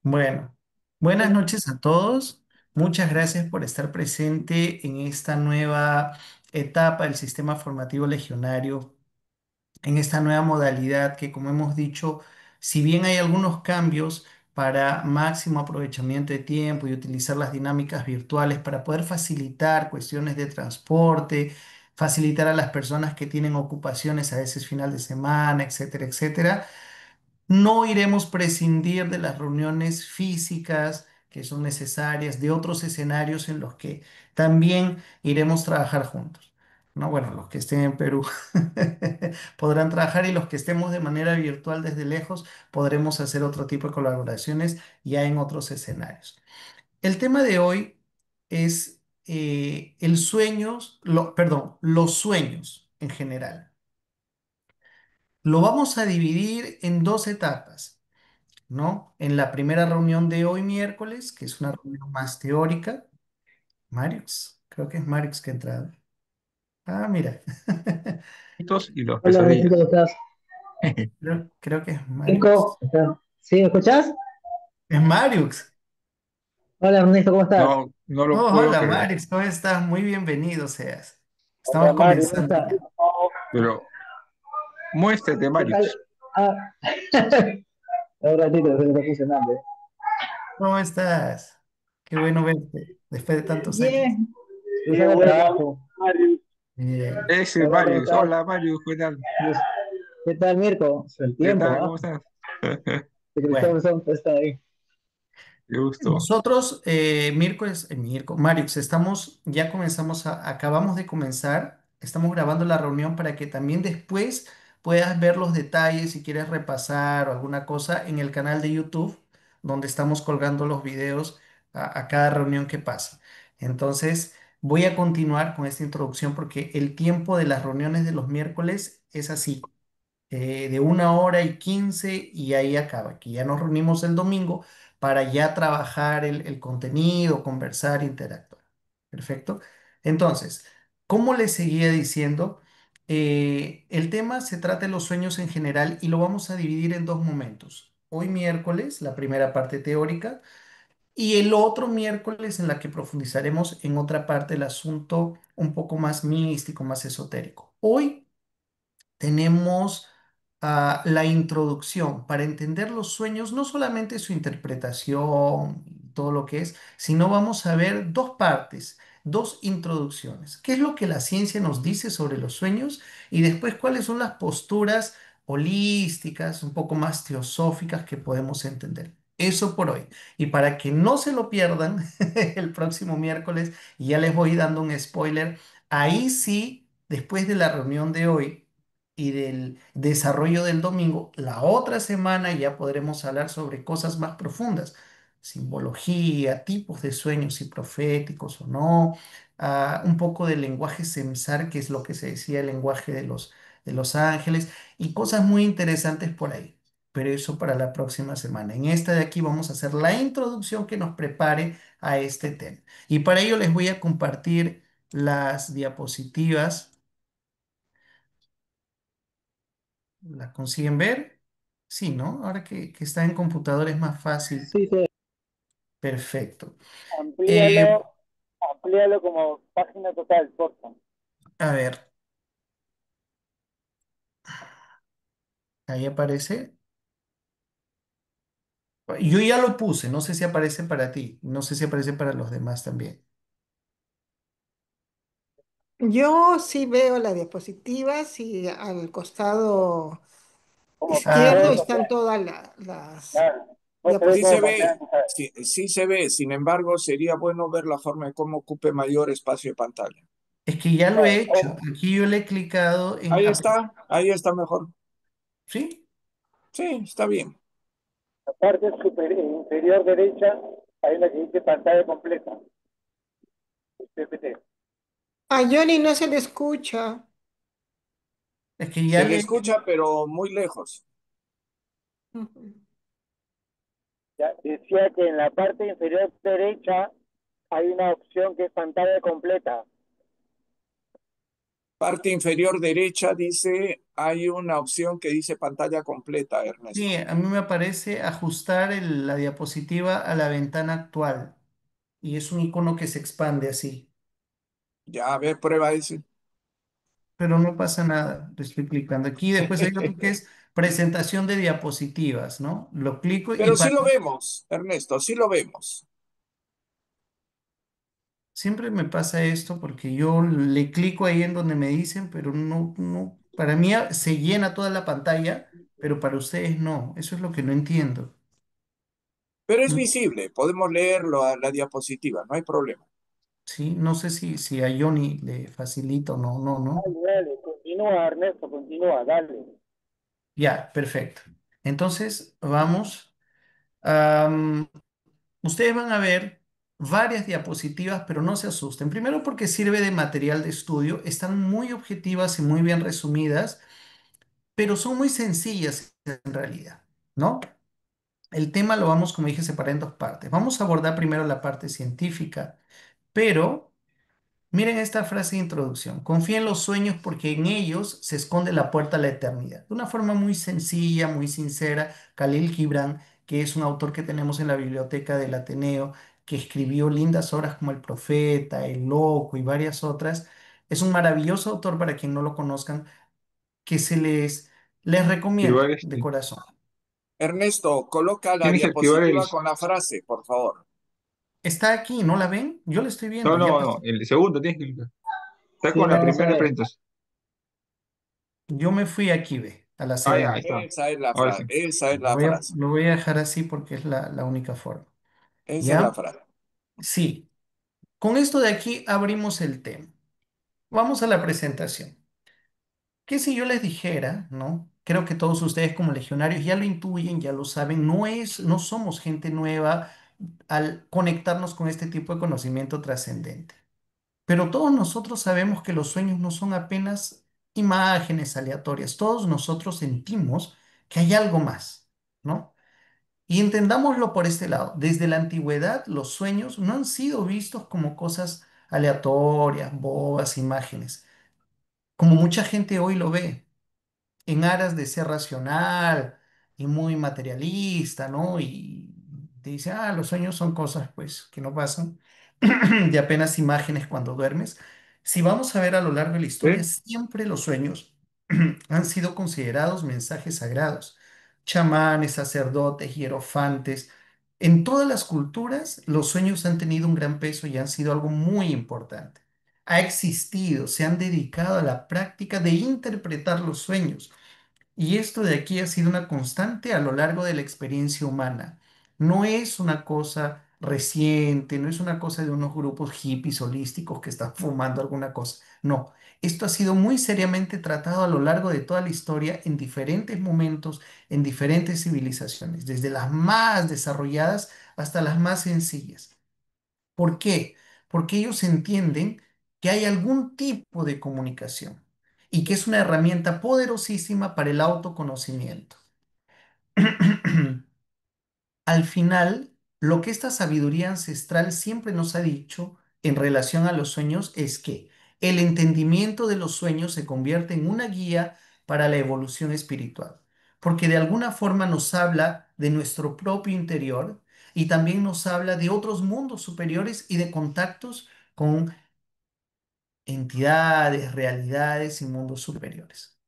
Bueno, buenas noches a todos. Muchas gracias por estar presente en esta nueva etapa del sistema formativo legionario, en esta nueva modalidad que, como hemos dicho, si bien hay algunos cambios para máximo aprovechamiento de tiempo y utilizar las dinámicas virtuales para poder facilitar cuestiones de transporte, facilitar a las personas que tienen ocupaciones a veces final de semana, etcétera, etcétera. No iremos prescindir de las reuniones físicas que son necesarias, de otros escenarios en los que también iremos trabajar juntos. No, bueno, los que estén en Perú podrán trabajar y los que estemos de manera virtual desde lejos podremos hacer otro tipo de colaboraciones ya en otros escenarios. El tema de hoy es el sueños, perdón, los sueños en general. Lo vamos a dividir en dos etapas. ¿No? En la primera reunión de hoy miércoles, que es una reunión más teórica, Marius, creo que es Marius que ha entrado. Ah, mira, Y los Hola Ernesto, pesadillas. ¿cómo estás? creo que es Marius. Nico, ¿sí me escuchás? Es Marius. Hola Ernesto, ¿cómo estás? No, no lo Oh, puedo hola creer. Marius, ¿cómo estás? Muy bienvenido seas. Hola Estamos Mario, ¿cómo comenzando estás? ya. Pero muéstrate, ¿Qué tal? Marius. Ah, un ratito, se me está funcionando. ¿Cómo estás? Qué bueno verte después de tantos años. Bien, cruzando el trabajo. Bien. Ese es Hola, ¿cómo Marius. estás? Hola, Marius. ¿Qué tal? ¿Qué tal Mirko? El ¿Qué tiempo, tal? ¿ah? ¿Cómo estás? Que Bueno. Cristóbal está ahí. Qué gusto. Nosotros, Mariux, ya comenzamos, acabamos de comenzar, estamos grabando la reunión para que también después puedas ver los detalles si quieres repasar o alguna cosa en el canal de YouTube, donde estamos colgando los videos a cada reunión que pasa. Entonces, voy a continuar con esta introducción porque el tiempo de las reuniones de los miércoles es así de 1 hora y 15 y ahí acaba, que ya nos reunimos el domingo para ya trabajar el contenido, conversar, interactuar. Perfecto. Entonces, como les seguía diciendo, el tema se trata de los sueños en general y lo vamos a dividir en dos momentos. Hoy miércoles, la primera parte teórica, y el otro miércoles en la que profundizaremos en otra parte del asunto un poco más místico, más esotérico. Hoy tenemos la introducción para entender los sueños, no solamente su interpretación, todo lo que es, sino vamos a ver dos partes, dos introducciones. ¿Qué es lo que la ciencia nos dice sobre los sueños? Y después, ¿cuáles son las posturas holísticas, un poco más teosóficas que podemos entender? Eso por hoy. Y para que no se lo pierdan el próximo miércoles, y ya les voy dando un spoiler, ahí sí, después de la reunión de hoy, y del desarrollo del domingo, la otra semana ya podremos hablar sobre cosas más profundas, simbología, tipos de sueños, si proféticos o no, un poco del lenguaje semsar, que es lo que se decía el lenguaje de los ángeles, y cosas muy interesantes por ahí. Pero eso para la próxima semana. En esta de aquí vamos a hacer la introducción que nos prepare a este tema. Y para ello les voy a compartir las diapositivas. ¿La consiguen ver? Sí, ¿no? Ahora que está en computador es más fácil. Sí, sí. Perfecto. Eh, Amplíalo, amplíalo como página total, por favor. a ver, ahí aparece. Yo ya lo puse, no sé si aparece para ti, no sé si aparece para los demás también. Yo sí veo las diapositivas y al costado Como para Ah, izquierdo todos, están todas las claro. Vos te ves Sí se como diapositivas. pantalla ve, total. sí, sí se ve. Sin embargo, sería bueno ver la forma de cómo ocupe mayor espacio de pantalla. es que ya lo he Claro, hecho. Aquí yo le he clicado en... Ahí está mejor. ¿Sí? Sí, está bien. la parte inferior derecha hay una que dice pantalla completa. PPT. A Johnny no se le escucha. Es que ya Se le le... escucha, pero muy lejos. Ujú. Ya, decía que en la parte inferior derecha hay una opción que es pantalla completa. Parte inferior derecha dice, hay una opción que dice pantalla completa, Sí, Ernesto. a mí me aparece ajustar la diapositiva a la ventana actual y es un icono que se expande así, Ya, a ver, prueba ese. pero no pasa nada. Le estoy clicando aquí. Después hay otro que es presentación de diapositivas, ¿no? Lo clico y Pero sí para... lo vemos, Ernesto, sí lo vemos. Siempre me pasa esto porque yo le clico ahí en donde me dicen, pero no, para mí se llena toda la pantalla, pero para ustedes no. Eso es lo que no entiendo. Pero es No, visible, podemos leerlo a la diapositiva, no hay problema. sí, no sé si a Johnny le facilita o no, no, no. Dale, dale, continúa, Ernesto, continúa, dale. Ya, perfecto. Entonces, vamos. Am, Ustedes van a ver varias diapositivas, pero no se asusten. Primero porque sirve de material de estudio, están muy objetivas y muy bien resumidas, pero son muy sencillas en realidad, ¿no? El tema lo vamos, como dije, separar en dos partes. Vamos a abordar primero la parte científica, pero miren esta frase de introducción. Confía en los sueños porque en ellos se esconde la puerta a la eternidad. De una forma muy sencilla, muy sincera, Khalil Gibran, que es un autor que tenemos en la biblioteca del Ateneo, que escribió lindas obras como El Profeta, El Loco y varias otras, es un maravilloso autor para quien no lo conozcan, que les recomiendo Activar de este. corazón. Ernesto, coloca la Tienes que activar el. diapositiva con la frase, por favor. Está aquí, ¿no la ven? Yo la estoy No, viendo, ya no, pasó. no. El segundo tienes que clicar. Está Sí, con la vamos a primera ver. presentación. Yo me fui aquí, ve, a la Ah, ya, ahí segunda. está. Esa es la Ahora sí. frase, esa es la Voy a, frase, lo voy a dejar así porque es la única forma. esa es la ¿Ya? frase. Sí. Con esto de aquí abrimos el tema. Vamos a la presentación. ¿Qué si yo les dijera, ¿no? Creo que todos ustedes como legionarios ya lo intuyen, ya lo saben, no somos gente nueva al conectarnos con este tipo de conocimiento trascendente. Pero todos nosotros sabemos que los sueños no son apenas imágenes aleatorias. Todos nosotros sentimos que hay algo más, ¿no? Y entendámoslo por este lado. Desde la antigüedad, los sueños no han sido vistos como cosas aleatorias, bobas, imágenes, como mucha gente hoy lo ve en aras de ser racional y muy materialista, ¿no? Y te dice, los sueños son cosas, pues, que no pasan, de apenas imágenes cuando duermes. Si vamos a ver a lo largo de la historia, ¿Sí? siempre los sueños han sido considerados mensajes sagrados. Chamanes, sacerdotes, hierofantes. En todas las culturas, los sueños han tenido un gran peso y han sido algo muy importante. Ha existido, se han dedicado a la práctica de interpretar los sueños y esto de aquí ha sido una constante a lo largo de la experiencia humana. No es una cosa reciente, no es una cosa de unos grupos hippies holísticos que están fumando alguna cosa. No, esto ha sido muy seriamente tratado a lo largo de toda la historia en diferentes momentos, en diferentes civilizaciones, desde las más desarrolladas hasta las más sencillas. ¿Por qué? Porque ellos entienden que hay algún tipo de comunicación y que es una herramienta poderosísima para el autoconocimiento. Al final, lo que esta sabiduría ancestral siempre nos ha dicho en relación a los sueños es que el entendimiento de los sueños se convierte en una guía para la evolución espiritual, porque de alguna forma nos habla de nuestro propio interior y también nos habla de otros mundos superiores y de contactos con entidades, realidades y mundos superiores.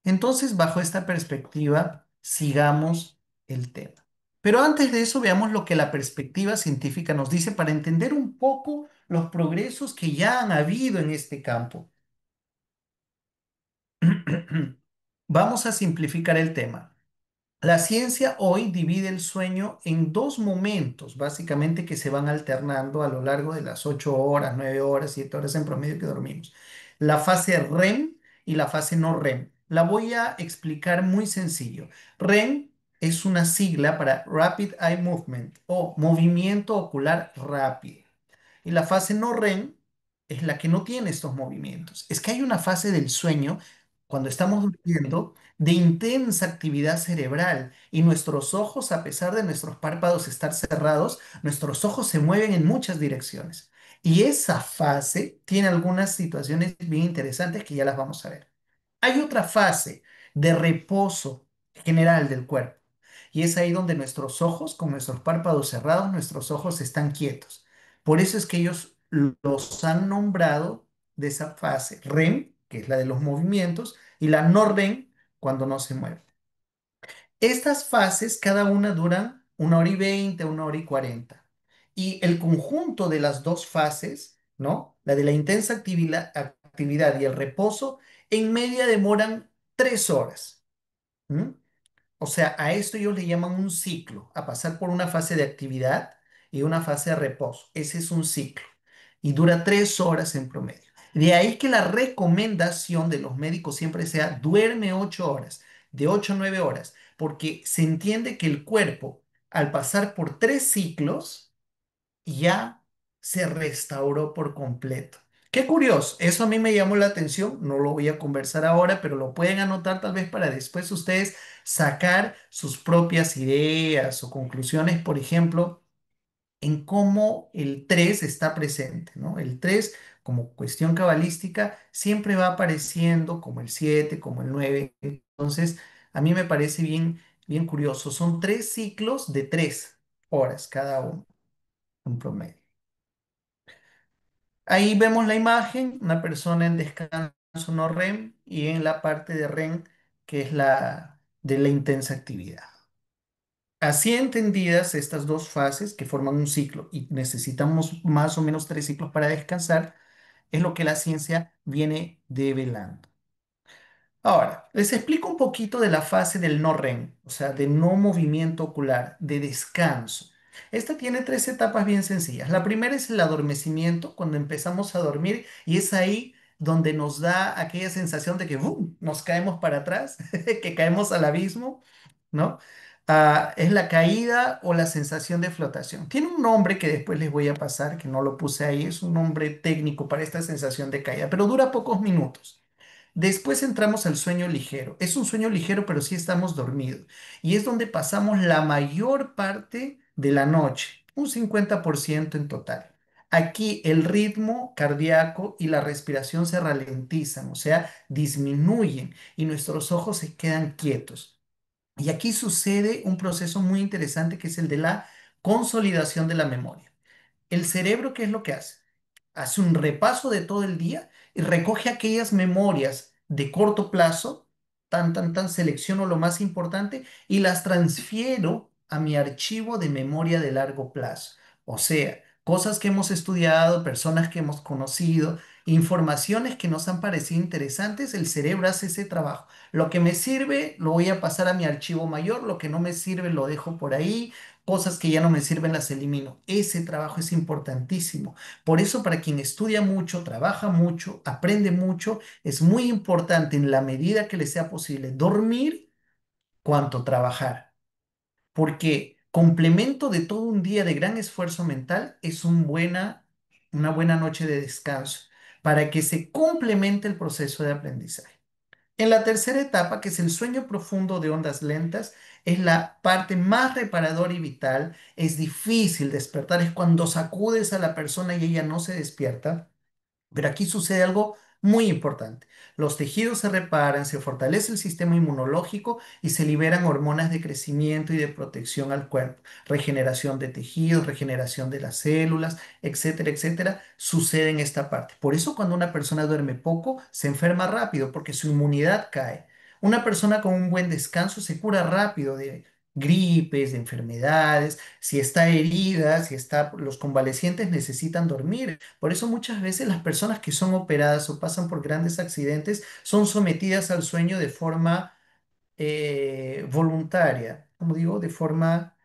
Entonces, bajo esta perspectiva, sigamos el tema. Pero antes de eso, veamos lo que la perspectiva científica nos dice para entender un poco los progresos que ya han habido en este campo. Vamos a simplificar el tema. La ciencia hoy divide el sueño en dos momentos, básicamente que se van alternando a lo largo de las 8 horas, 9 horas, 7 horas en promedio que dormimos. La fase REM y la fase no REM. La voy a explicar muy sencillo. REM es una sigla para Rapid Eye Movement o movimiento ocular rápido. Y la fase no REM es la que no tiene estos movimientos. Es que hay una fase del sueño, cuando estamos durmiendo, de intensa actividad cerebral y nuestros ojos, a pesar de nuestros párpados estar cerrados, nuestros ojos se mueven en muchas direcciones. Y esa fase tiene algunas situaciones bien interesantes que ya las vamos a ver. Hay otra fase de reposo general del cuerpo. Y es ahí donde nuestros ojos, con nuestros párpados cerrados, nuestros ojos están quietos. Por eso es que ellos los han nombrado de esa fase REM, que es la de los movimientos, y la no REM, cuando no se mueve. Estas fases, cada una duran 1 hora y 20, 1 hora y 40. Y el conjunto de las dos fases, ¿no? La de la intensa actividad y el reposo, en media demoran 3 horas. ¿M? O sea, a esto ellos le llaman un ciclo, a pasar por una fase de actividad y una fase de reposo. Ese es un ciclo y dura 3 horas en promedio. De ahí que la recomendación de los médicos siempre sea duerme 8 horas, de 8 a 9 horas, porque se entiende que el cuerpo, al pasar por 3 ciclos, ya se restauró por completo. Qué curioso, eso a mí me llamó la atención, no lo voy a conversar ahora, pero lo pueden anotar tal vez para después ustedes sacar sus propias ideas o conclusiones, por ejemplo, en cómo el 3 está presente, ¿no? El 3 como cuestión cabalística siempre va apareciendo como el 7, como el 9. Entonces, a mí me parece bien, bien curioso. Son 3 ciclos de 3 horas cada uno en promedio. Ahí vemos la imagen, una persona en descanso no REM y en la parte de REM, que es la de la intensa actividad. Así entendidas estas dos fases que forman un ciclo y necesitamos más o menos 3 ciclos para descansar, es lo que la ciencia viene develando. Ahora, les explico un poquito de la fase del no REM, o sea, de no movimiento ocular, de descanso. Esta tiene 3 etapas bien sencillas. La primera es el adormecimiento, cuando empezamos a dormir, y es ahí donde nos da aquella sensación de que ¡bum!, nos caemos para atrás, que caemos al abismo, ¿no? Es la caída o la sensación de flotación. Tiene un nombre que después les voy a pasar, que no lo puse ahí, es un nombre técnico para esta sensación de caída, pero dura pocos minutos. Después entramos al sueño ligero. Es un sueño ligero, pero sí estamos dormidos. Y es donde pasamos la mayor parte de la noche, un 50% en total. Aquí el ritmo cardíaco y la respiración se ralentizan, o sea, disminuyen y nuestros ojos se quedan quietos. Y aquí sucede un proceso muy interesante que es el de la consolidación de la memoria. El cerebro, ¿qué es lo que hace? Hace un repaso de todo el día y recoge aquellas memorias de corto plazo, selecciono lo más importante y las transfiero a mi archivo de memoria de largo plazo. O sea, cosas que hemos estudiado, personas que hemos conocido, informaciones que nos han parecido interesantes, el cerebro hace ese trabajo. Lo que me sirve lo voy a pasar a mi archivo mayor, lo que no me sirve lo dejo por ahí, cosas que ya no me sirven las elimino. Ese trabajo es importantísimo. Por eso para quien estudia mucho, trabaja mucho, aprende mucho, es muy importante en la medida que le sea posible dormir cuanto trabajar. Porque complemento de todo un día de gran esfuerzo mental es una buena noche de descanso para que se complemente el proceso de aprendizaje. En la tercera etapa, que es el sueño profundo de ondas lentas, es la parte más reparadora y vital. Es difícil despertar, es cuando sacudes a la persona y ella no se despierta. Pero aquí sucede algo muy importante. Los tejidos se reparan, se fortalece el sistema inmunológico y se liberan hormonas de crecimiento y de protección al cuerpo. Regeneración de tejidos, regeneración de las células, etcétera, etcétera, sucede en esta parte. Por eso cuando una persona duerme poco, se enferma rápido porque su inmunidad cae. Una persona con un buen descanso se cura rápido de gripes, de enfermedades. Si está herida, los convalecientes necesitan dormir. Por eso muchas veces las personas que son operadas o pasan por grandes accidentes son sometidas al sueño de forma voluntaria, como digo, de forma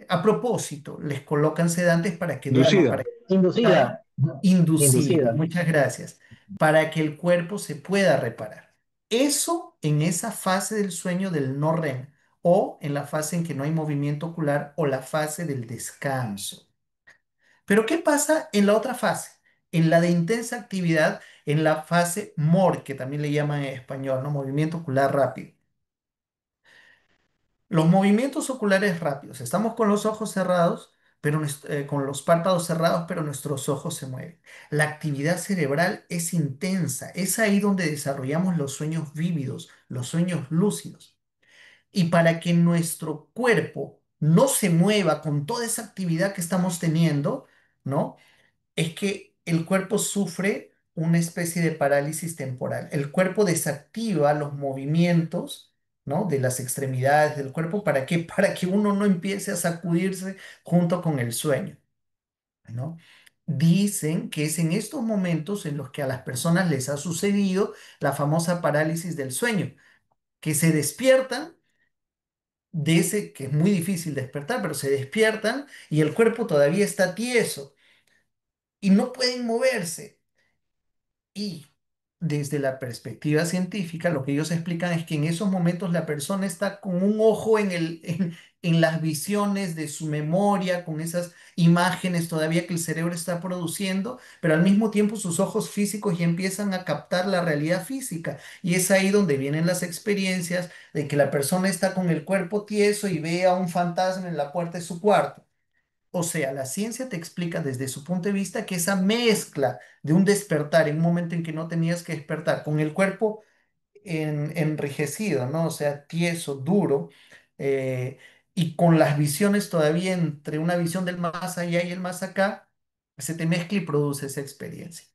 a propósito. Les colocan sedantes para que duerman, Inducida. para que puedan Inducida, inducir. inducida. Muchas gracias. Para que el cuerpo se pueda reparar. Eso en esa fase del sueño del no REM o en la fase en que no hay movimiento ocular o la fase del descanso. Pero ¿qué pasa en la otra fase? En la de intensa actividad, en la fase MOR, que también le llaman en español, ¿no? Movimiento ocular rápido. Los movimientos oculares rápidos. Estamos con los ojos cerrados, pero con los párpados cerrados, pero nuestros ojos se mueven. La actividad cerebral es intensa, es ahí donde desarrollamos los sueños vívidos, los sueños lúcidos. Y para que nuestro cuerpo no se mueva con toda esa actividad que estamos teniendo, ¿no? Es que el cuerpo sufre una especie de parálisis temporal. El cuerpo desactiva los movimientos, ¿no? De las extremidades del cuerpo. ¿Para qué? Para que uno no empiece a sacudirse junto con el sueño, ¿no? Dicen que es en estos momentos en los que a las personas les ha sucedido la famosa parálisis del sueño, que se despiertan de ese, que es muy difícil despertar, pero se despiertan y el cuerpo todavía está tieso y no pueden moverse. Y desde la perspectiva científica, lo que ellos explican es que en esos momentos la persona está con un ojo en las visiones de su memoria, con esas imágenes todavía que el cerebro está produciendo, pero al mismo tiempo sus ojos físicos ya empiezan a captar la realidad física. Y es ahí donde vienen las experiencias de que la persona está con el cuerpo tieso y ve a un fantasma en la puerta de su cuarto. O sea, la ciencia te explica desde su punto de vista que esa mezcla de un despertar en un momento en que no tenías que despertar, con el cuerpo enrijecido, ¿no? O sea, tieso, duro, eh, y con las visiones todavía entre una visión del más allá y el más acá, se te mezcla y produce esa experiencia.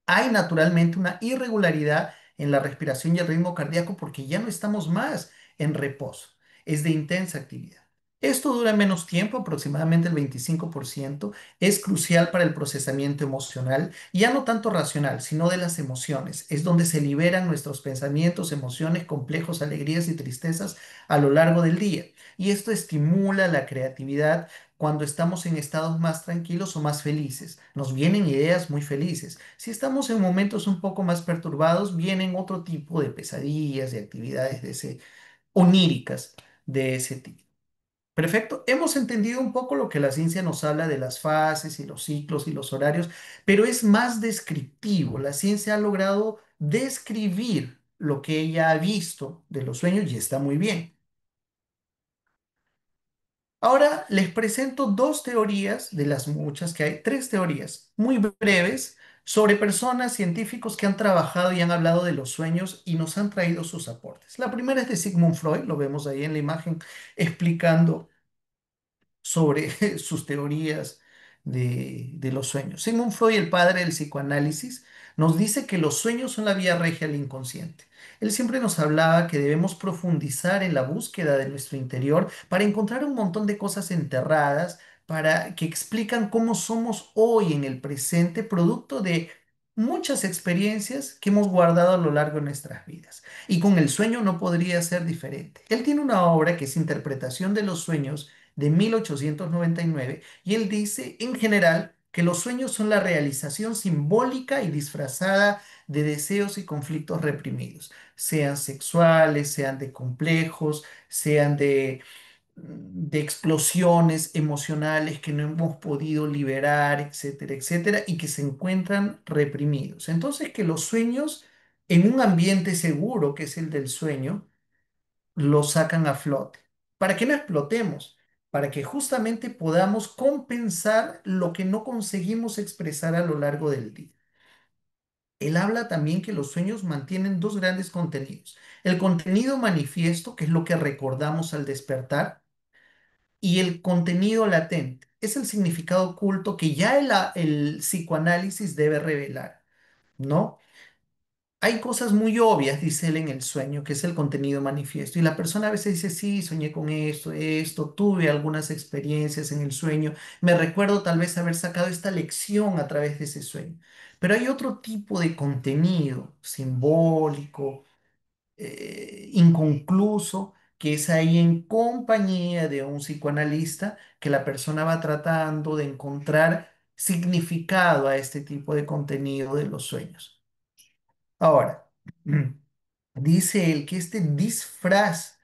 Hay naturalmente una irregularidad en la respiración y el ritmo cardíaco porque ya no estamos más en reposo, es de intensa actividad. Esto dura menos tiempo, aproximadamente el 25%, es crucial para el procesamiento emocional, ya no tanto racional, sino de las emociones. Es donde se liberan nuestros pensamientos, emociones, complejos, alegrías y tristezas a lo largo del día. Y esto estimula la creatividad cuando estamos en estados más tranquilos o más felices. Nos vienen ideas muy felices. Si estamos en momentos un poco más perturbados, vienen otro tipo de pesadillas, de actividades de ese, oníricas de ese tipo. Perfecto. Hemos entendido un poco lo que la ciencia nos habla de las fases y los ciclos y los horarios, pero es más descriptivo. La ciencia ha logrado describir lo que ella ha visto de los sueños y está muy bien. Ahora les presento dos teorías de las muchas que hay, tres teorías muy breves sobre personas científicos que han trabajado y han hablado de los sueños y nos han traído sus aportes. La primera es de Sigmund Freud, lo vemos ahí en la imagen explicando sobre sus teorías de los sueños. Sigmund Freud, el padre del psicoanálisis, nos dice que los sueños son la vía regia al inconsciente. Él siempre nos hablaba que debemos profundizar en la búsqueda de nuestro interior para encontrar un montón de cosas enterradas, para que explican cómo somos hoy en el presente, producto de muchas experiencias que hemos guardado a lo largo de nuestras vidas. Y con el sueño no podría ser diferente. Él tiene una obra que es Interpretación de los sueños de 1899 y él dice en general que los sueños son la realización simbólica y disfrazada de deseos y conflictos reprimidos, sean sexuales, sean de complejos, sean de explosiones emocionales que no hemos podido liberar, etcétera, etcétera, y que se encuentran reprimidos. Entonces, que los sueños en un ambiente seguro, que es el del sueño, lo sacan a flote, para que no explotemos, para que justamente podamos compensar lo que no conseguimos expresar a lo largo del día. Él habla también que los sueños mantienen dos grandes contenidos. El contenido manifiesto, que es lo que recordamos al despertar, y el contenido latente. Es el significado oculto que ya el psicoanálisis debe revelar, ¿no? Hay cosas muy obvias, dice él en el sueño, que es el contenido manifiesto. Y la persona a veces dice, sí, soñé con esto, tuve algunas experiencias en el sueño, me recuerdo tal vez haber sacado esta lección a través de ese sueño. Pero hay otro tipo de contenido simbólico, inconcluso, que es ahí en compañía de un psicoanalista, que la persona va tratando de encontrar significado a este tipo de contenido de los sueños. Ahora, dice él que este disfraz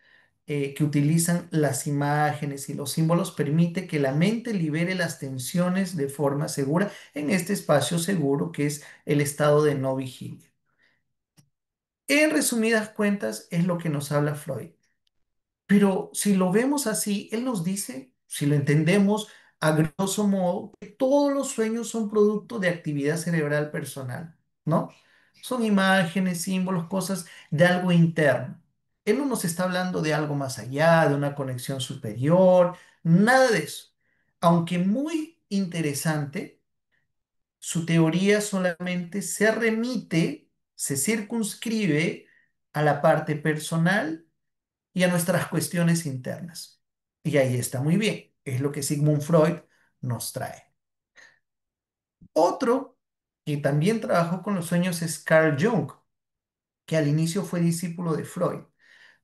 que utilizan las imágenes y los símbolos permite que la mente libere las tensiones de forma segura en este espacio seguro que es el estado de no vigilia. En resumidas cuentas, es lo que nos habla Freud. Pero si lo vemos así, él nos dice, si lo entendemos a grosso modo, que todos los sueños son producto de actividad cerebral personal, ¿no? Son imágenes, símbolos, cosas de algo interno. Él no nos está hablando de algo más allá, de una conexión superior, nada de eso. Aunque muy interesante, su teoría solamente se remite, se circunscribe a la parte personal y a nuestras cuestiones internas. Y ahí está muy bien. Es lo que Sigmund Freud nos trae. Otro que también trabajó con los sueños es Carl Jung, que al inicio fue discípulo de Freud,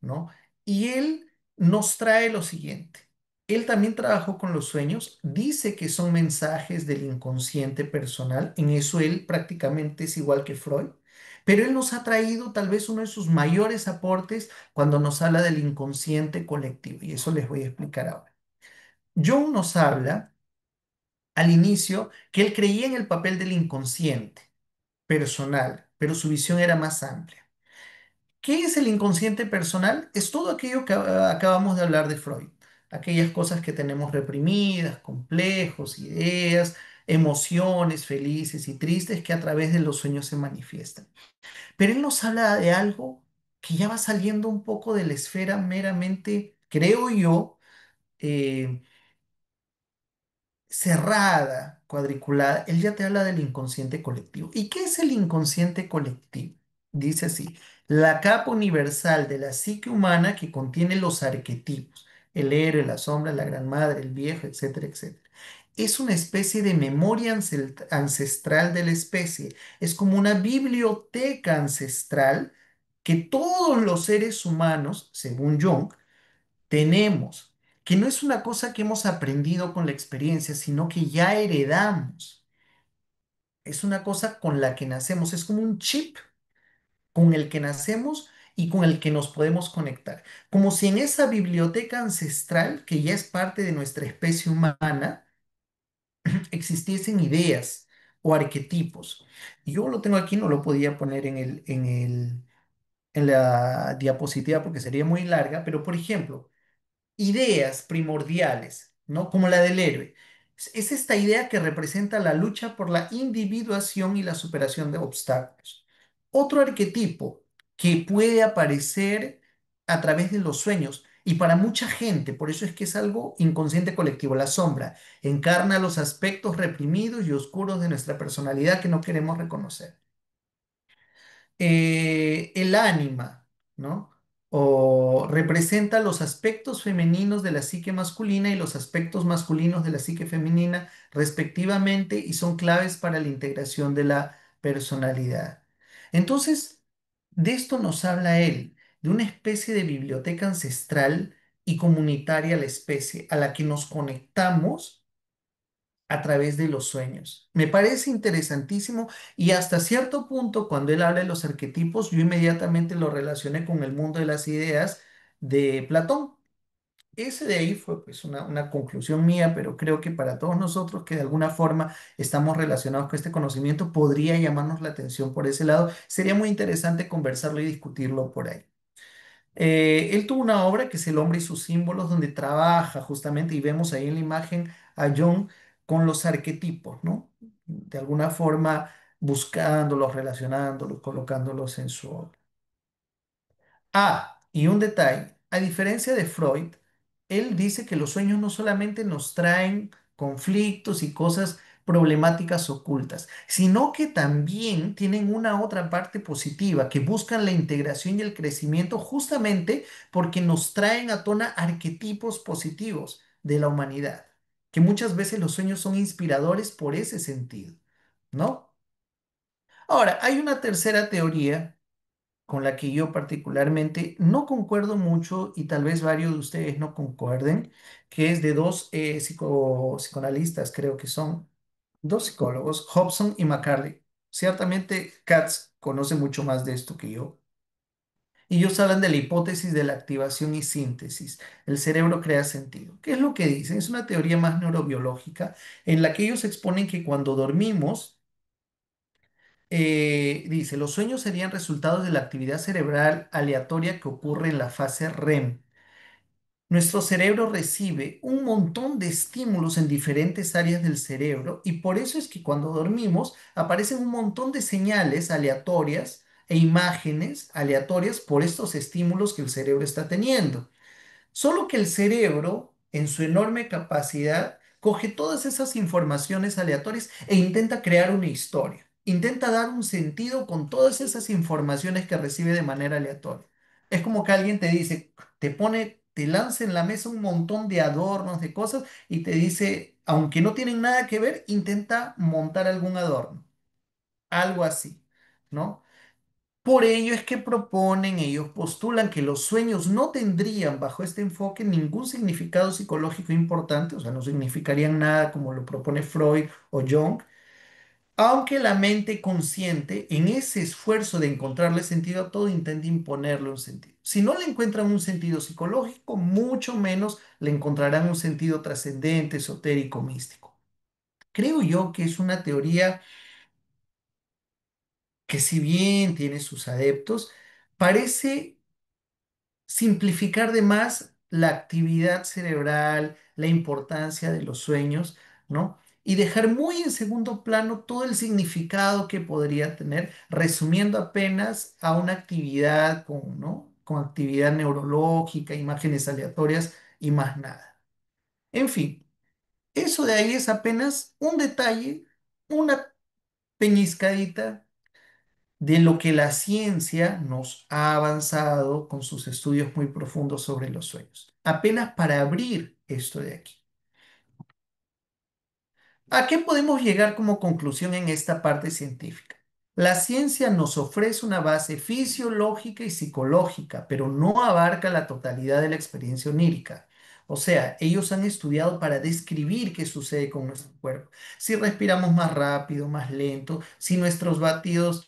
¿no? Y él nos trae lo siguiente. Él también trabajó con los sueños, dice que son mensajes del inconsciente personal, en eso él prácticamente es igual que Freud, pero él nos ha traído tal vez uno de sus mayores aportes cuando nos habla del inconsciente colectivo, y eso les voy a explicar ahora. Jung nos habla al inicio que él creía en el papel del inconsciente personal, pero su visión era más amplia. ¿Qué es el inconsciente personal? Es todo aquello que acabamos de hablar de Freud, aquellas cosas que tenemos reprimidas, complejos, ideas, emociones felices y tristes que a través de los sueños se manifiestan. Pero él nos habla de algo que ya va saliendo un poco de la esfera meramente, creo yo, eh, cerrada, cuadriculada, él ya te habla del inconsciente colectivo. ¿Y qué es el inconsciente colectivo? Dice así, la capa universal de la psique humana que contiene los arquetipos, el héroe, la sombra, la gran madre, el viejo, etcétera, etcétera. Es una especie de memoria ancestral de la especie. Es como una biblioteca ancestral que todos los seres humanos, según Jung, tenemos, que no es una cosa que hemos aprendido con la experiencia, sino que ya heredamos. Es una cosa con la que nacemos, es como un chip con el que nacemos y con el que nos podemos conectar. Como si en esa biblioteca ancestral, que ya es parte de nuestra especie humana, existiesen ideas o arquetipos. Yo lo tengo aquí, no lo podía poner en la diapositiva porque sería muy larga, pero por ejemplo, ideas primordiales, ¿no? Como la del héroe. Es esta idea que representa la lucha por la individuación y la superación de obstáculos. Otro arquetipo que puede aparecer a través de los sueños y para mucha gente, por eso es que es algo inconsciente colectivo, la sombra encarna los aspectos reprimidos y oscuros de nuestra personalidad que no queremos reconocer. El ánima, ¿no? O representa los aspectos femeninos de la psique masculina y los aspectos masculinos de la psique femenina, respectivamente, y son claves para la integración de la personalidad. Entonces, de esto nos habla él, de una especie de biblioteca ancestral y comunitaria a la especie, a la que nos conectamos a través de los sueños. Me parece interesantísimo y hasta cierto punto, cuando él habla de los arquetipos, yo inmediatamente lo relacioné con el mundo de las ideas de Platón. Ese de ahí fue pues una conclusión mía, pero creo que para todos nosotros que de alguna forma estamos relacionados con este conocimiento, podría llamarnos la atención por ese lado. Sería muy interesante conversarlo y discutirlo por ahí. Él tuvo una obra que es El hombre y sus símbolos, donde trabaja justamente, y vemos ahí en la imagen a Jung con los arquetipos, ¿no? De alguna forma buscándolos, relacionándolos, colocándolos en su obra. Ah, y un detalle, a diferencia de Freud, él dice que los sueños no solamente nos traen conflictos y cosas problemáticas ocultas, sino que también tienen una otra parte positiva, que buscan la integración y el crecimiento justamente porque nos traen a tona arquetipos positivos de la humanidad, que muchas veces los sueños son inspiradores por ese sentido, ¿no? Ahora, hay una tercera teoría con la que yo particularmente no concuerdo mucho y tal vez varios de ustedes no concuerden, que es de dos psicoanalistas, creo que son dos psicólogos, Hobson y McCarley. Ciertamente Katz conoce mucho más de esto que yo. Y ellos hablan de la hipótesis de la activación y síntesis. El cerebro crea sentido. ¿Qué es lo que dicen? Es una teoría más neurobiológica en la que ellos exponen que cuando dormimos, dice, los sueños serían resultados de la actividad cerebral aleatoria que ocurre en la fase REM. Nuestro cerebro recibe un montón de estímulos en diferentes áreas del cerebro y por eso es que cuando dormimos aparecen un montón de señales aleatorias e imágenes aleatorias por estos estímulos que el cerebro está teniendo. Solo que el cerebro, en su enorme capacidad, coge todas esas informaciones aleatorias e intenta crear una historia. Intenta dar un sentido con todas esas informaciones que recibe de manera aleatoria. Es como que alguien te dice, te lanza en la mesa un montón de adornos, de cosas, y te dice, aunque no tienen nada que ver, intenta montar algún adorno. Algo así, ¿no? Por ello es que proponen, ellos postulan que los sueños no tendrían bajo este enfoque ningún significado psicológico importante, o sea, no significarían nada como lo propone Freud o Jung, aunque la mente consciente en ese esfuerzo de encontrarle sentido a todo intenta imponerle un sentido. Si no le encuentran un sentido psicológico, mucho menos le encontrarán un sentido trascendente, esotérico, místico. Creo yo que es una teoría que si bien tiene sus adeptos, parece simplificar de más la actividad cerebral, la importancia de los sueños, ¿no? Y dejar muy en segundo plano todo el significado que podría tener, resumiendo apenas a una actividad con, ¿no? Con actividad neurológica, imágenes aleatorias y más nada. En fin, eso de ahí es apenas un detalle, una peñiscadita de lo que la ciencia nos ha avanzado con sus estudios muy profundos sobre los sueños. Apenas para abrir esto de aquí. ¿A qué podemos llegar como conclusión en esta parte científica? La ciencia nos ofrece una base fisiológica y psicológica, pero no abarca la totalidad de la experiencia onírica. O sea, ellos han estudiado para describir qué sucede con nuestro cuerpo. Si respiramos más rápido, más lento, si nuestros latidos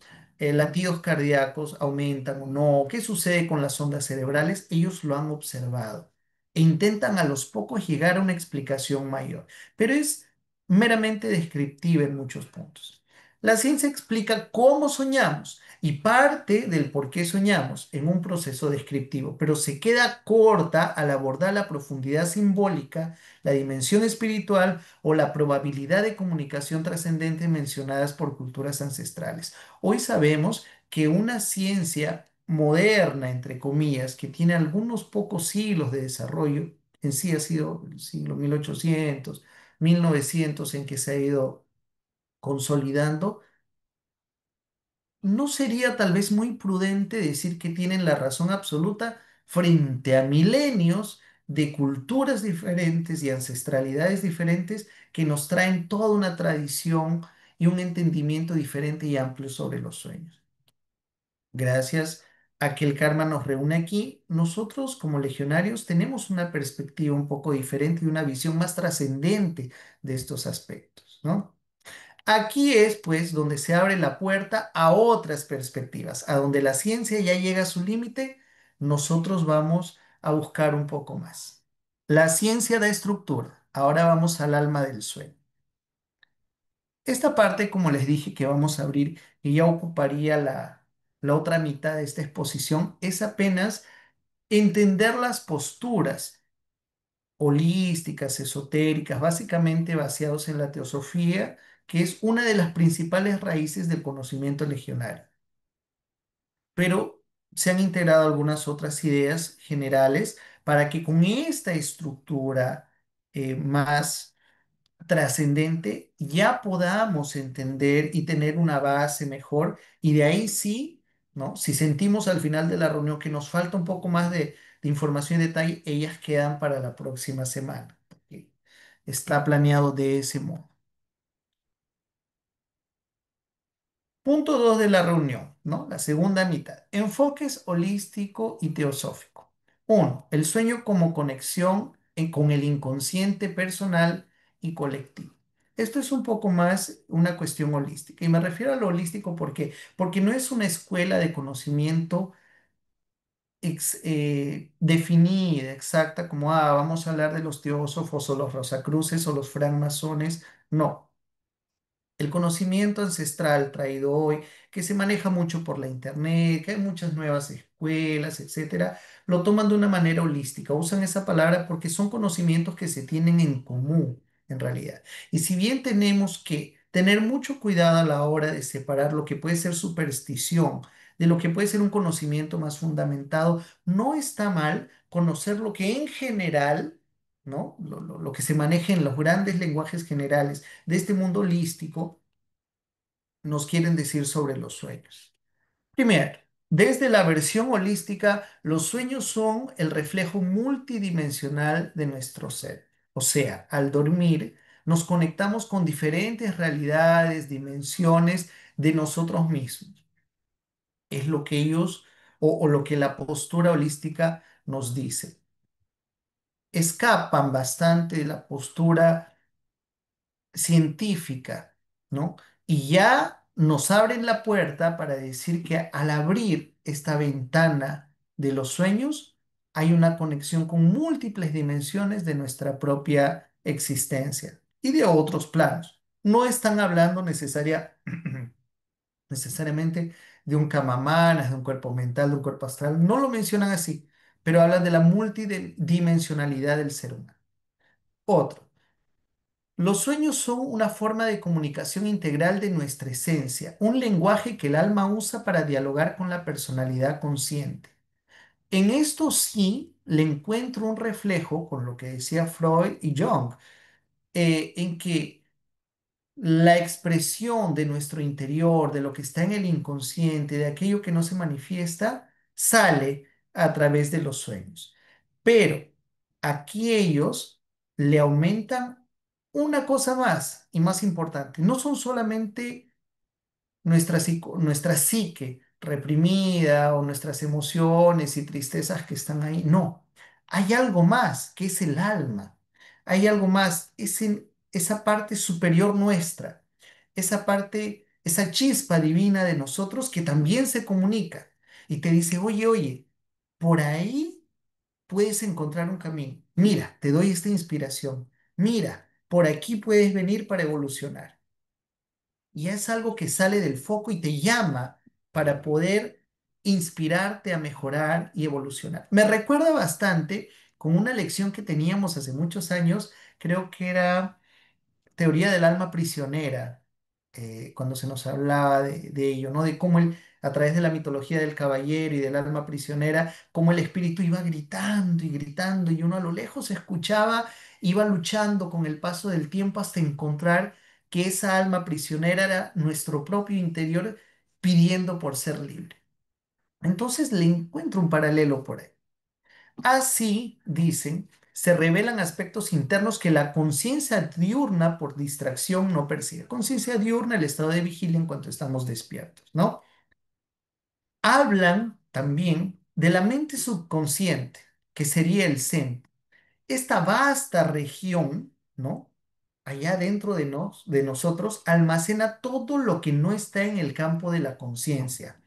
cardíacos aumentan o no, qué sucede con las ondas cerebrales, ellos lo han observado e intentan a los pocos llegar a una explicación mayor. Pero es meramente descriptiva en muchos puntos. La ciencia explica cómo soñamos y parte del por qué soñamos en un proceso descriptivo, pero se queda corta al abordar la profundidad simbólica, la dimensión espiritual o la probabilidad de comunicación trascendente mencionadas por culturas ancestrales. Hoy sabemos que una ciencia moderna, entre comillas, que tiene algunos pocos siglos de desarrollo, en sí ha sido el siglo 1800, 1900 en que se ha ido consolidando, ¿no sería tal vez muy prudente decir que tienen la razón absoluta frente a milenios de culturas diferentes y ancestralidades diferentes que nos traen toda una tradición y un entendimiento diferente y amplio sobre los sueños? Gracias a que el karma nos reúne aquí, nosotros como legionarios tenemos una perspectiva un poco diferente y una visión más trascendente de estos aspectos, ¿no? Aquí es pues donde se abre la puerta a otras perspectivas, a donde la ciencia ya llega a su límite, nosotros vamos a buscar un poco más. La ciencia da estructura, ahora vamos al alma del sueño. Esta parte, como les dije, que vamos a abrir y ya ocuparía la otra mitad de esta exposición, es apenas entender las posturas holísticas, esotéricas, básicamente basados en la teosofía, que es una de las principales raíces del conocimiento legionario. Pero se han integrado algunas otras ideas generales para que con esta estructura más trascendente ya podamos entender y tener una base mejor y de ahí sí, ¿no? Si sentimos al final de la reunión que nos falta un poco más de información y detalle, ellas quedan para la próxima semana, porque está planeado de ese modo. Punto 2 de la reunión, ¿no? La segunda mitad. Enfoques holístico y teosófico. Uno, el sueño como conexión con el inconsciente personal y colectivo. Esto es un poco más una cuestión holística. Y me refiero a lo holístico porque no es una escuela de conocimiento definida, exacta, como vamos a hablar de los teósofos o los rosacruces o los francmasones. No. El conocimiento ancestral traído hoy, que se maneja mucho por la internet, que hay muchas nuevas escuelas, etcétera, lo toman de una manera holística. Usan esa palabra porque son conocimientos que se tienen en común, en realidad. Y si bien tenemos que tener mucho cuidado a la hora de separar lo que puede ser superstición de lo que puede ser un conocimiento más fundamentado, no está mal conocer lo que en general, ¿no? Lo que se maneja en los grandes lenguajes generales de este mundo holístico nos quieren decir sobre los sueños. Primero, desde la versión holística, los sueños son el reflejo multidimensional de nuestro ser. O sea, al dormir, nos conectamos con diferentes realidades, dimensiones de nosotros mismos. Es lo que ellos o lo que la postura holística nos dice. Escapan bastante de la postura científica, ¿no? Y ya nos abren la puerta para decir que al abrir esta ventana de los sueños, hay una conexión con múltiples dimensiones de nuestra propia existencia y de otros planos. No están hablando necesariamente de un camamanas, de un cuerpo mental, de un cuerpo astral. No lo mencionan así, pero hablan de la multidimensionalidad del ser humano. Otro. Los sueños son una forma de comunicación integral de nuestra esencia, un lenguaje que el alma usa para dialogar con la personalidad consciente. En esto sí le encuentro un reflejo con lo que decía Freud y Jung, en que la expresión de nuestro interior, de lo que está en el inconsciente, de aquello que no se manifiesta, sale a través de los sueños. Pero aquí ellos le aumentan una cosa más y más importante. No son solamente nuestra psique reprimida o nuestras emociones y tristezas que están ahí. No, hay algo más que es el alma. Hay algo más, esa parte superior nuestra, esa parte, esa chispa divina de nosotros que también se comunica y te dice, oye, oye, por ahí puedes encontrar un camino. Mira, te doy esta inspiración. Mira, por aquí puedes venir para evolucionar. Y es algo que sale del foco y te llama para poder inspirarte a mejorar y evolucionar. Me recuerda bastante con una lección que teníamos hace muchos años, creo que era teoría del alma prisionera, cuando se nos hablaba de ello, ¿no? De cómo a través de la mitología del caballero y del alma prisionera, cómo el espíritu iba gritando y uno a lo lejos escuchaba, iba luchando con el paso del tiempo hasta encontrar que esa alma prisionera era nuestro propio interior pidiendo por ser libre. Entonces le encuentro un paralelo por ahí. Así, dicen, se revelan aspectos internos que la conciencia diurna por distracción no percibe. Conciencia diurna, el estado de vigilia en cuanto estamos despiertos, ¿no? Hablan también de la mente subconsciente, que sería el Zen. Esta vasta región, ¿no? Allá dentro de nosotros, almacena todo lo que no está en el campo de la conciencia,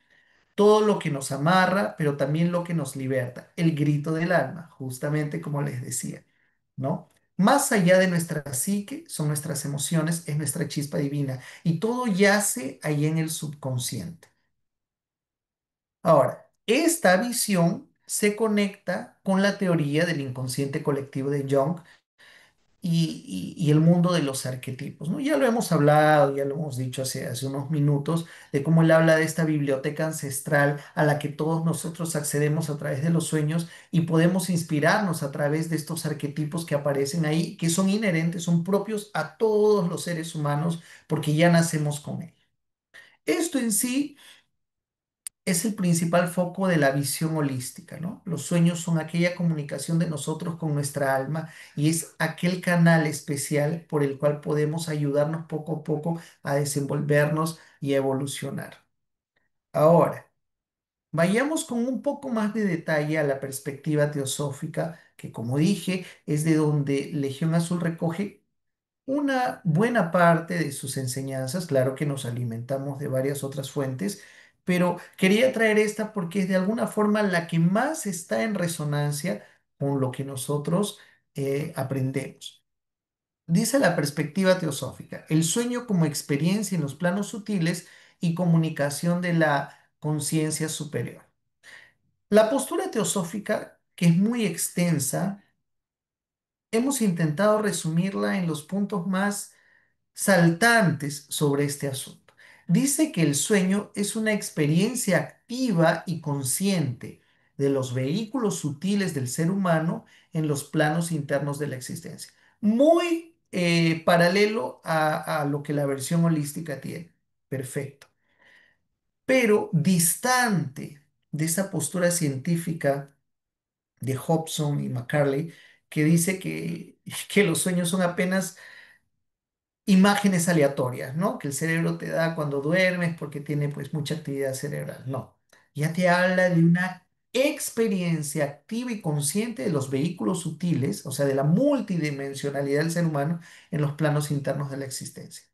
todo lo que nos amarra, pero también lo que nos liberta, el grito del alma, justamente como les decía, ¿no? Más allá de nuestra psique son nuestras emociones, es nuestra chispa divina y todo yace ahí en el subconsciente. Ahora, esta visión se conecta con la teoría del inconsciente colectivo de Jung y el mundo de los arquetipos, ¿no? Ya lo hemos hablado, ya lo hemos dicho hace unos minutos, de cómo él habla de esta biblioteca ancestral a la que todos nosotros accedemos a través de los sueños y podemos inspirarnos a través de estos arquetipos que aparecen ahí, que son inherentes, son propios a todos los seres humanos, porque ya nacemos con él. Esto en sí es el principal foco de la visión holística, ¿no? Los sueños son aquella comunicación de nosotros con nuestra alma y es aquel canal especial por el cual podemos ayudarnos poco a poco a desenvolvernos y a evolucionar. Ahora, vayamos con un poco más de detalle a la perspectiva teosófica, que como dije, es de donde Legión Azul recoge una buena parte de sus enseñanzas. Claro que nos alimentamos de varias otras fuentes, pero quería traer esta porque es de alguna forma la que más está en resonancia con lo que nosotros aprendemos. Dice la perspectiva teosófica, el sueño como experiencia en los planos sutiles y comunicación de la conciencia superior. La postura teosófica, que es muy extensa, hemos intentado resumirla en los puntos más saltantes sobre este asunto. Dice que el sueño es una experiencia activa y consciente de los vehículos sutiles del ser humano en los planos internos de la existencia. Muy paralelo a lo que la versión holística tiene. Perfecto. Pero distante de esa postura científica de Hobson y McCarley, que dice que los sueños son apenas imágenes aleatorias, ¿no? Que el cerebro te da cuando duermes porque tiene pues mucha actividad cerebral. No, ya te habla de una experiencia activa y consciente de los vehículos sutiles, o sea, de la multidimensionalidad del ser humano en los planos internos de la existencia.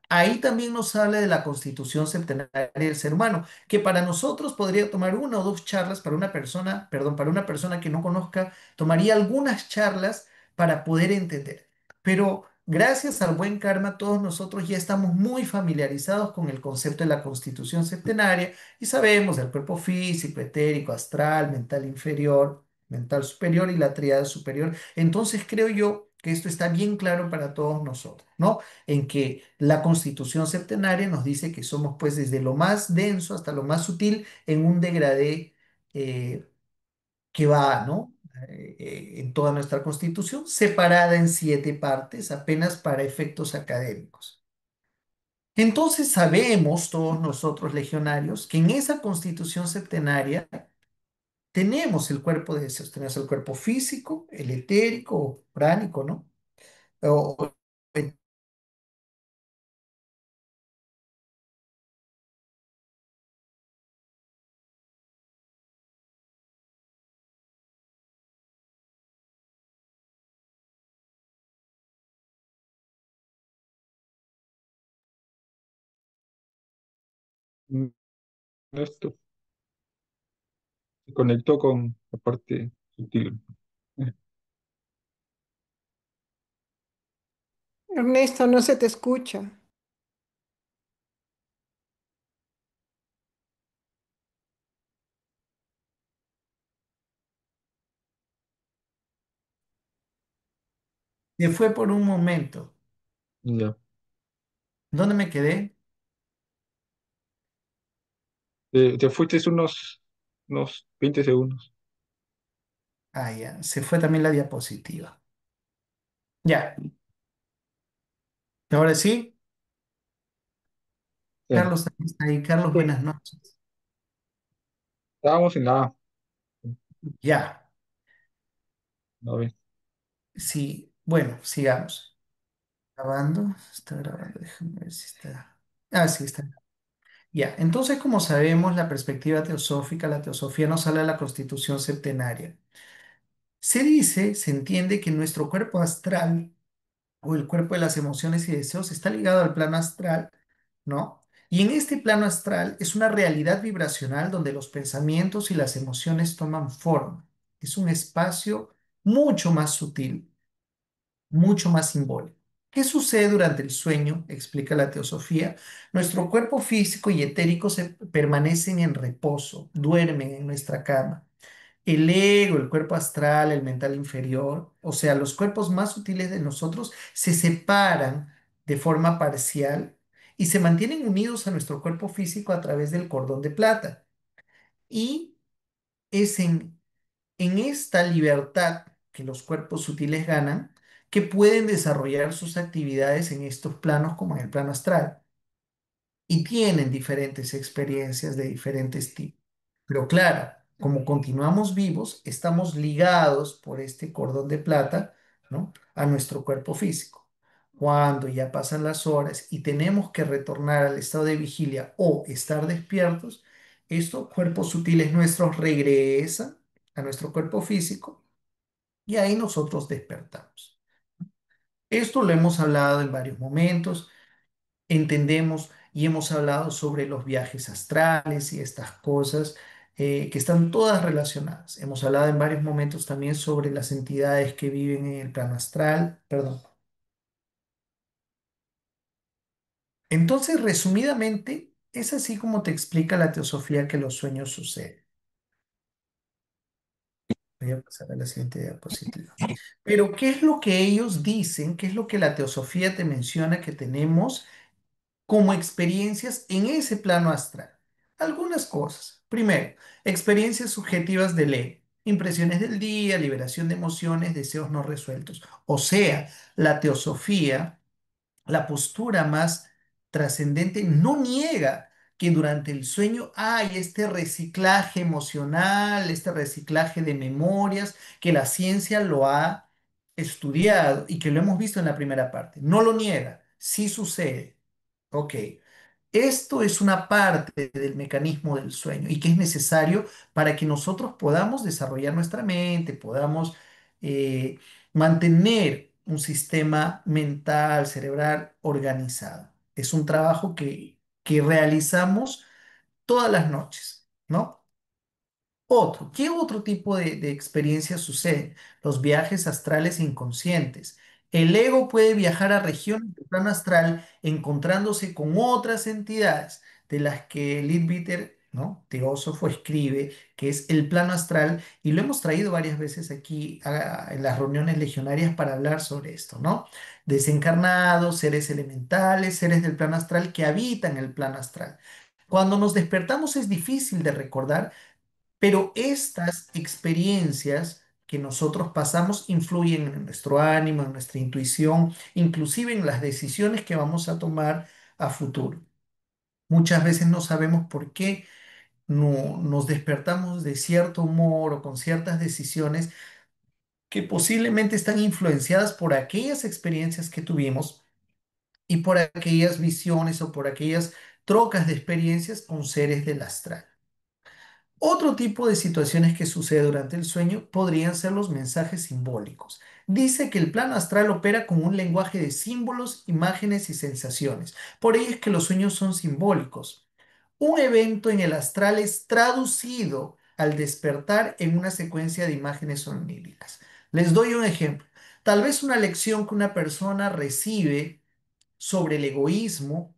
Ahí también nos habla de la constitución septenaria del ser humano, que para nosotros podría tomar una o dos charlas para una persona, perdón, para una persona que no conozca, tomaría algunas charlas para poder entender. Pero gracias al buen karma, todos nosotros ya estamos muy familiarizados con el concepto de la constitución septenaria y sabemos del cuerpo físico, etérico, astral, mental inferior, mental superior y la tríada superior. Entonces creo yo que esto está bien claro para todos nosotros, ¿no? En que la constitución septenaria nos dice que somos pues desde lo más denso hasta lo más sutil en un degradé eh, que va, ¿no? En toda nuestra constitución, separada en 7 partes, apenas para efectos académicos. Entonces sabemos todos nosotros legionarios que en esa constitución septenaria tenemos el cuerpo de deseos, tenemos el cuerpo físico, el etérico, o pránico, ¿no? O, Mm, Esto se conectó con la parte sutil. Eh, Ernesto, no se te escucha. se fue por un momento. Ya. ¿Dónde me quedé? Te fuiste unos 20 segundos. Ah, ya, se fue también la diapositiva. Ya, ahora sí, Sí. Carlos también está ahí. Carlos, Sí. buenas noches. Estábamos en la A. Ya, A ver. sí, bueno, sigamos. Grabando, está grabando, déjame ver si está. Ah, sí, está. Ya, entonces, como sabemos, la perspectiva teosófica, la teosofía nos habla de la constitución septenaria. Se dice, se entiende que nuestro cuerpo astral o el cuerpo de las emociones y deseos está ligado al plano astral, ¿no? Y en este plano astral es una realidad vibracional donde los pensamientos y las emociones toman forma. Es un espacio mucho más sutil, mucho más simbólico. ¿Qué sucede durante el sueño? Explica la teosofía. Nuestro cuerpo físico y etérico se permanecen en reposo, duermen en nuestra cama. El ego, el cuerpo astral, el mental inferior, o sea, los cuerpos más sutiles de nosotros se separan de forma parcial y se mantienen unidos a nuestro cuerpo físico a través del cordón de plata. Y es en esta libertad que los cuerpos sutiles ganan que pueden desarrollar sus actividades en estos planos como en el plano astral y tienen diferentes experiencias de diferentes tipos. Pero claro, como continuamos vivos, estamos ligados por este cordón de plata, ¿no? A nuestro cuerpo físico. Cuando ya pasan las horas y tenemos que retornar al estado de vigilia o estar despiertos, estos cuerpos sutiles nuestros regresan a nuestro cuerpo físico y ahí nosotros despertamos. Esto lo hemos hablado en varios momentos, entendemos y hemos hablado sobre los viajes astrales y estas cosas que están todas relacionadas. Hemos hablado en varios momentos también sobre las entidades que viven en el plano astral, perdón. Entonces, resumidamente, es así como te explica la teosofía que los sueños suceden. Voy a pasar a la siguiente diapositiva. Pero, ¿qué es lo que ellos dicen? ¿Qué es lo que la teosofía te menciona que tenemos como experiencias en ese plano astral? Algunas cosas. Primero, experiencias subjetivas del ego, impresiones del día, liberación de emociones, deseos no resueltos. O sea, la teosofía, la postura más trascendente, no niega que durante el sueño hay este reciclaje emocional, este reciclaje de memorias, que la ciencia lo ha estudiado y que lo hemos visto en la primera parte. No lo niega, sí sucede. Ok. Esto es una parte del mecanismo del sueño y que es necesario para que nosotros podamos desarrollar nuestra mente, podamos eh, mantener un sistema mental, cerebral organizado. Es un trabajo que realizamos todas las noches, ¿no? ¿Qué otro tipo de experiencias suceden? Los viajes astrales inconscientes. El ego puede viajar a regiones del plano astral encontrándose con otras entidades de las que Leadbeater, ¿no? Teósofo escribe, que es el plano astral, y lo hemos traído varias veces aquí en las reuniones legionarias para hablar sobre esto, ¿no? Desencarnados, seres elementales, seres del plano astral que habitan el plano astral. Cuando nos despertamos es difícil de recordar, pero estas experiencias que nosotros pasamos influyen en nuestro ánimo, en nuestra intuición, inclusive en las decisiones que vamos a tomar a futuro. Muchas veces no sabemos por qué no nos despertamos de cierto humor o con ciertas decisiones que posiblemente están influenciadas por aquellas experiencias que tuvimos y por aquellas visiones o por aquellas trocas de experiencias con seres del astral. Otro tipo de situaciones que sucede durante el sueño podrían ser los mensajes simbólicos. Dice que el plano astral opera con un lenguaje de símbolos, imágenes y sensaciones. Por ello es que los sueños son simbólicos. Un evento en el astral es traducido al despertar en una secuencia de imágenes oníricas. Les doy un ejemplo. Tal vez una lección que una persona recibe sobre el egoísmo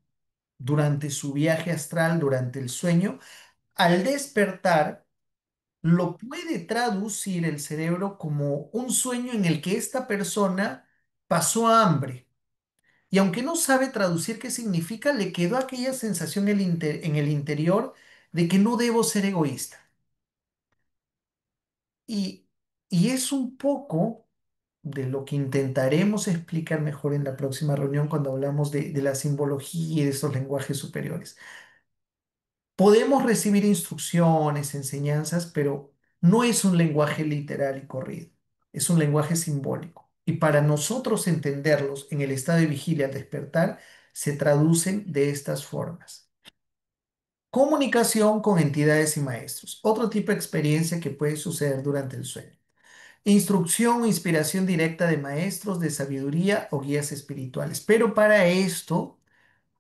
durante su viaje astral, durante el sueño, al despertar lo puede traducir el cerebro como un sueño en el que esta persona pasó hambre. Y aunque no sabe traducir qué significa, le quedó aquella sensación en el interior de que no debo ser egoísta. Y, y es un poco de lo que intentaremos explicar mejor en la próxima reunión cuando hablamos de la simbología y de estos lenguajes superiores. Podemos recibir instrucciones, enseñanzas, pero no es un lenguaje literal y corrido, es un lenguaje simbólico. Y para nosotros entenderlos en el estado de vigilia al despertar, se traducen de estas formas. Comunicación con entidades y maestros, otro tipo de experiencia que puede suceder durante el sueño. Instrucción o inspiración directa de maestros de sabiduría o guías espirituales. Pero para esto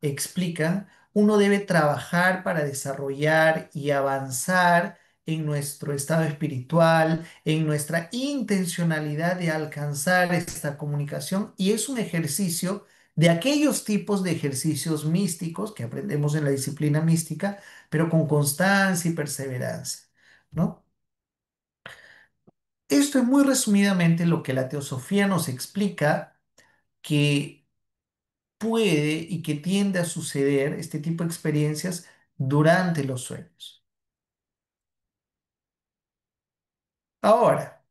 explican, uno debe trabajar para desarrollar y avanzar en nuestro estado espiritual, en nuestra intencionalidad de alcanzar esta comunicación y es un ejercicio de aquellos tipos de ejercicios místicos que aprendemos en la disciplina mística, pero con constancia y perseverancia, ¿no? Esto es muy resumidamente lo que la teosofía nos explica que puede y que tiende a suceder este tipo de experiencias durante los sueños. Ahora,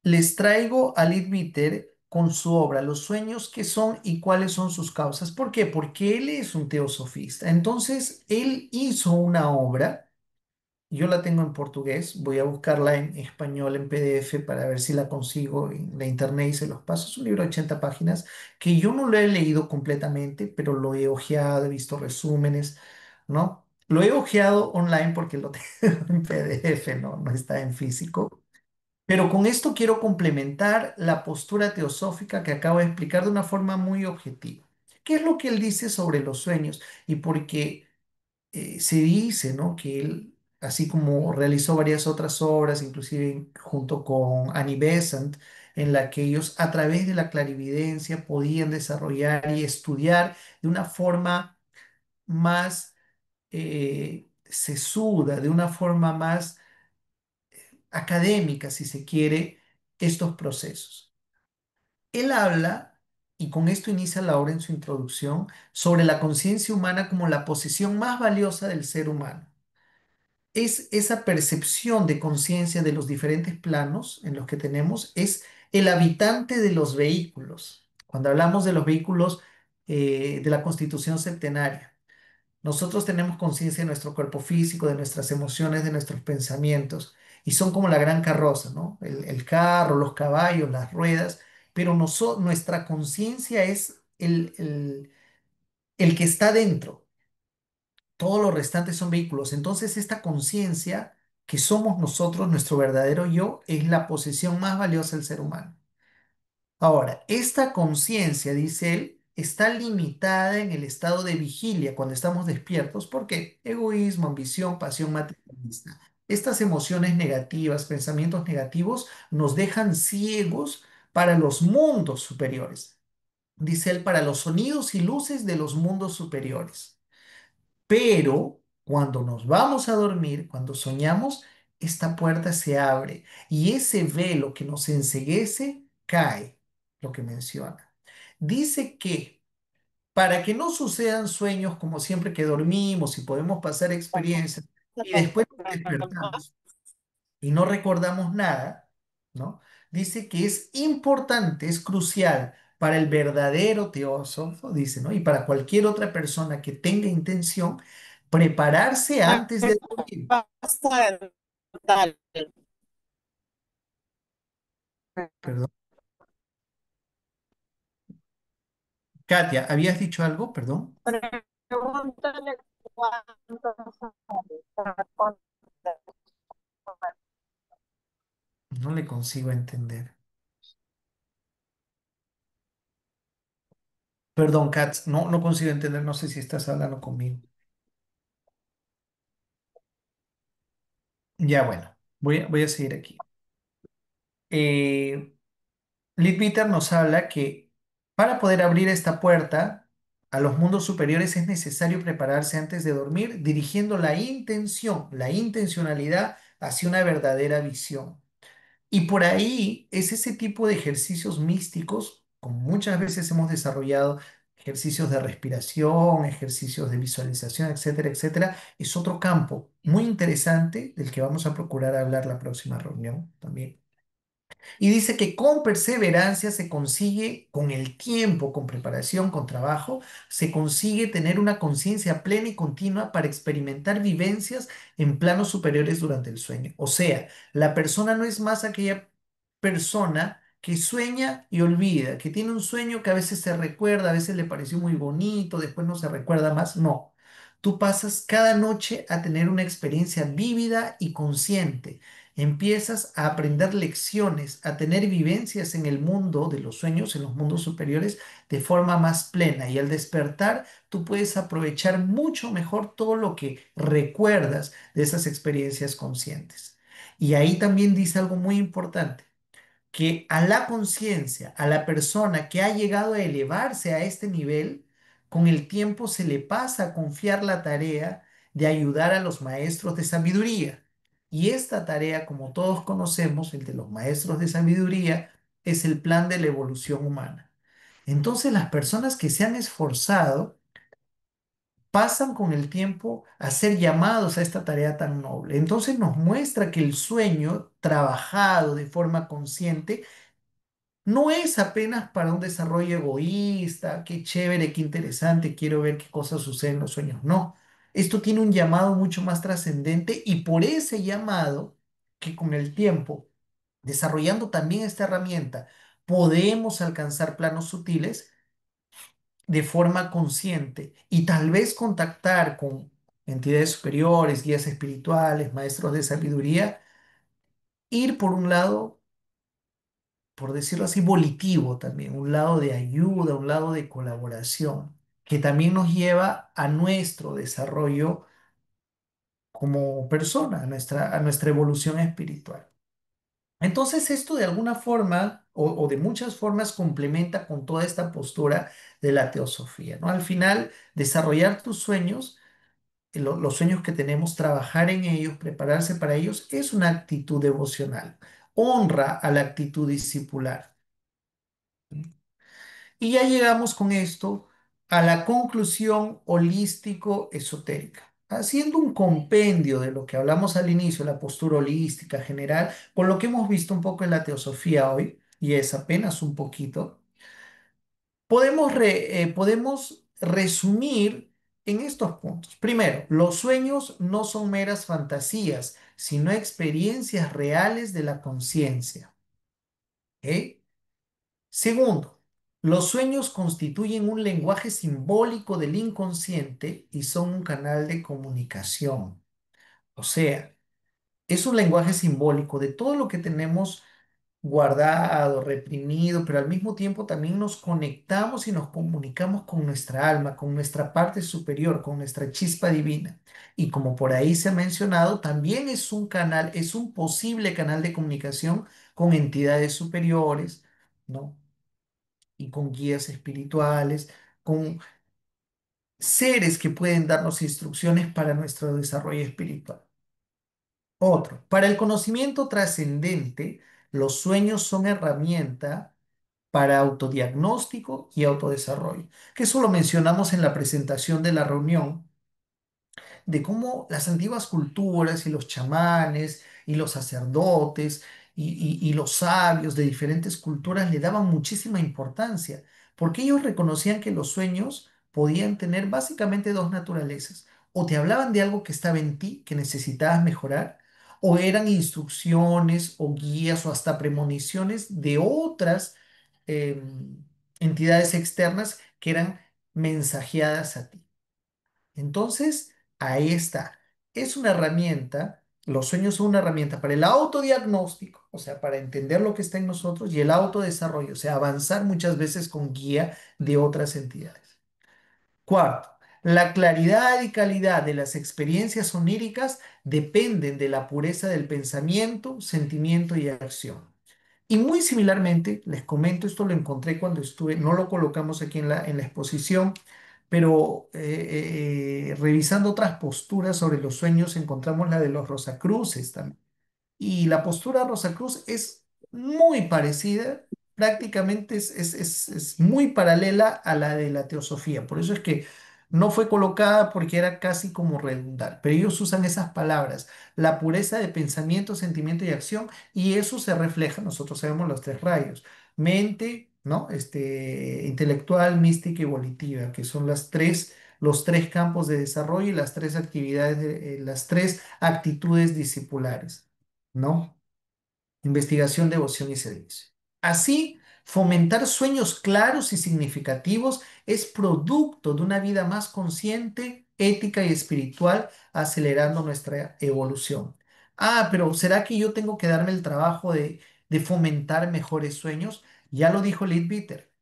les traigo a Leadbeater con su obra Los sueños que son y cuáles son sus causas. ¿Por qué? Porque él es un teosofista. Entonces, él hizo una obra. Yo la tengo en portugués, voy a buscarla en español en PDF para ver si la consigo en la internet y se los paso. Es un libro de 80 páginas que yo no lo he leído completamente, pero lo he hojeado, he visto resúmenes, ¿no? Lo he hojeado online porque lo tengo en PDF, ¿no? No está en físico. Pero con esto quiero complementar la postura teosófica que acabo de explicar de una forma muy objetiva. ¿Qué es lo que él dice sobre los sueños? Y porque se dice, ¿no? Que él, así como realizó varias otras obras, inclusive junto con Annie Besant, en la que ellos a través de la clarividencia podían desarrollar y estudiar de una forma más sesuda, de una forma más académica, si se quiere, estos procesos. Él habla, y con esto inicia la obra en su introducción, sobre la conciencia humana como la posición más valiosa del ser humano. Es esa percepción de conciencia de los diferentes planos en los que tenemos, es el habitante de los vehículos. Cuando hablamos de los vehículos de la Constitución Septenaria, nosotros tenemos conciencia de nuestro cuerpo físico, de nuestras emociones, de nuestros pensamientos, y son como la gran carroza, ¿no? El carro, los caballos, las ruedas, pero nuestra conciencia es el que está dentro. Todo lo restante son vehículos. Entonces, esta conciencia que somos nosotros, nuestro verdadero yo, es la posesión más valiosa del ser humano. Ahora, esta conciencia, dice él, está limitada en el estado de vigilia cuando estamos despiertos. ¿Por qué? Egoísmo, ambición, pasión materialista. Estas emociones negativas, pensamientos negativos, nos dejan ciegos para los mundos superiores. Dice él, para los sonidos y luces de los mundos superiores. Pero cuando nos vamos a dormir, cuando soñamos, esta puerta se abre y ese velo que nos enceguece cae, lo que menciona. Dice que para que no sucedan sueños como siempre que dormimos y podemos pasar experiencias y después nos despertamos y no recordamos nada, ¿no? Dice que es importante, es crucial para el verdadero teósofo, dice, ¿no? Y para cualquier otra persona que tenga intención, prepararse antes de dormir. Perdón. Katia, ¿habías dicho algo? Perdón. Pregúntale cuántos años. No le consigo entender. Perdón, Katz, no consigo entender, no sé si estás hablando conmigo. Ya, bueno, voy a seguir aquí. Eh, Leadbeater nos habla que para poder abrir esta puerta a los mundos superiores es necesario prepararse antes de dormir, dirigiendo la intención, la intencionalidad hacia una verdadera visión. Y por ahí es ese tipo de ejercicios místicos, como muchas veces hemos desarrollado ejercicios de respiración, ejercicios de visualización, etcétera, etcétera, es otro campo muy interesante del que vamos a procurar hablar la próxima reunión también. Y dice que con perseverancia se consigue, con el tiempo, con preparación, con trabajo, se consigue tener una conciencia plena y continua para experimentar vivencias en planos superiores durante el sueño. O sea, la persona no es más aquella persona que sueña y olvida, que tiene un sueño que a veces se recuerda, a veces le pareció muy bonito, después no se recuerda más. No. Tú pasas cada noche a tener una experiencia vívida y consciente. Empiezas a aprender lecciones, a tener vivencias en el mundo de los sueños, en los mundos superiores, de forma más plena. Y al despertar, tú puedes aprovechar mucho mejor todo lo que recuerdas de esas experiencias conscientes. Y ahí también dice algo muy importante, que a la conciencia, a la persona que ha llegado a elevarse a este nivel, con el tiempo se le pasa a confiar la tarea de ayudar a los maestros de sabiduría. Y esta tarea, como todos conocemos, el de los maestros de sabiduría, es el plan de la evolución humana. Entonces, las personas que se han esforzado pasan con el tiempo a ser llamados a esta tarea tan noble. Entonces nos muestra que el sueño trabajado de forma consciente no es apenas para un desarrollo egoísta, qué chévere, qué interesante, quiero ver qué cosas suceden en los sueños. No, esto tiene un llamado mucho más trascendente y por ese llamado que con el tiempo, desarrollando también esta herramienta, podemos alcanzar planos sutiles de forma consciente y tal vez contactar con entidades superiores, guías espirituales, maestros de sabiduría, ir por un lado, por decirlo así, volitivo también, un lado de ayuda, un lado de colaboración, que también nos lleva a nuestro desarrollo como persona, a nuestra evolución espiritual. Entonces esto de alguna forma o de muchas formas complementa con toda esta postura de la teosofía, ¿no? Al final, desarrollar tus sueños los sueños que tenemos, trabajar en ellos, prepararse para ellos, es una actitud devocional. Honra a la actitud discipular. Y ya llegamos con esto a la conclusión holístico-esotérica. Haciendo un compendio de lo que hablamos al inicio, la postura holística general, con lo que hemos visto un poco en la teosofía hoy, y es apenas un poquito, podemos resumir en estos puntos. Primero, los sueños no son meras fantasías, sino experiencias reales de la conciencia. ¿Ok? Segundo, los sueños constituyen un lenguaje simbólico del inconsciente y son un canal de comunicación. O sea, es un lenguaje simbólico de todo lo que tenemos guardado, reprimido, pero al mismo tiempo también nos conectamos y nos comunicamos con nuestra alma, con nuestra parte superior, con nuestra chispa divina. Y como por ahí se ha mencionado, también es un canal, es un posible canal de comunicación con entidades superiores, ¿no? Y con guías espirituales, con seres que pueden darnos instrucciones para nuestro desarrollo espiritual. Otro, para el conocimiento trascendente, los sueños son herramienta para autodiagnóstico y autodesarrollo, que eso lo mencionamos en la presentación de la reunión de cómo las antiguas culturas y los chamanes y los sacerdotes y los sabios de diferentes culturas le daban muchísima importancia, porque ellos reconocían que los sueños podían tener básicamente dos naturalezas. O te hablaban de algo que estaba en ti, que necesitabas mejorar, o eran instrucciones o guías o hasta premoniciones de otras entidades externas que eran mensajeadas a ti. Entonces, ahí está. Es una herramienta, los sueños son una herramienta para el autodiagnóstico, o sea, para entender lo que está en nosotros y el autodesarrollo, o sea, avanzar muchas veces con guía de otras entidades. Cuarto, la claridad y calidad de las experiencias oníricas dependen de la pureza del pensamiento, sentimiento y acción. Y muy similarmente, les comento, esto lo encontré cuando estuve, no lo colocamos aquí en la exposición, pero revisando otras posturas sobre los sueños, encontramos la de los Rosacruces también. Y la postura Rosacruz es muy parecida, prácticamente es muy paralela a la de la teosofía. Por eso es que no fue colocada porque era casi como redundar. Pero ellos usan esas palabras, la pureza de pensamiento, sentimiento y acción, y eso se refleja, nosotros sabemos los tres rayos, mente, ¿no? Intelectual, mística y volitiva, que son los tres campos de desarrollo y las tres actividades, las tres actitudes discipulares. ¿No? Investigación, devoción y servicio. Así, fomentar sueños claros y significativos es producto de una vida más consciente, ética y espiritual, acelerando nuestra evolución. Ah, pero ¿será que yo tengo que darme el trabajo de fomentar mejores sueños? Ya lo dijo Leadbeater.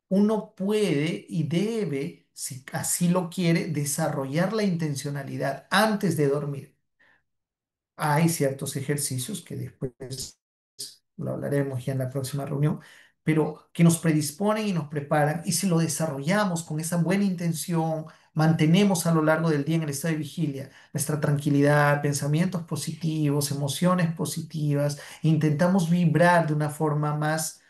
Uno puede y debe, si así lo quiere, desarrollar la intencionalidad antes de dormir. Hay ciertos ejercicios que después lo hablaremos ya en la próxima reunión, pero que nos predisponen y nos preparan. Y si lo desarrollamos con esa buena intención, mantenemos a lo largo del día en el estado de vigilia nuestra tranquilidad, pensamientos positivos, emociones positivas, e intentamos vibrar de una forma más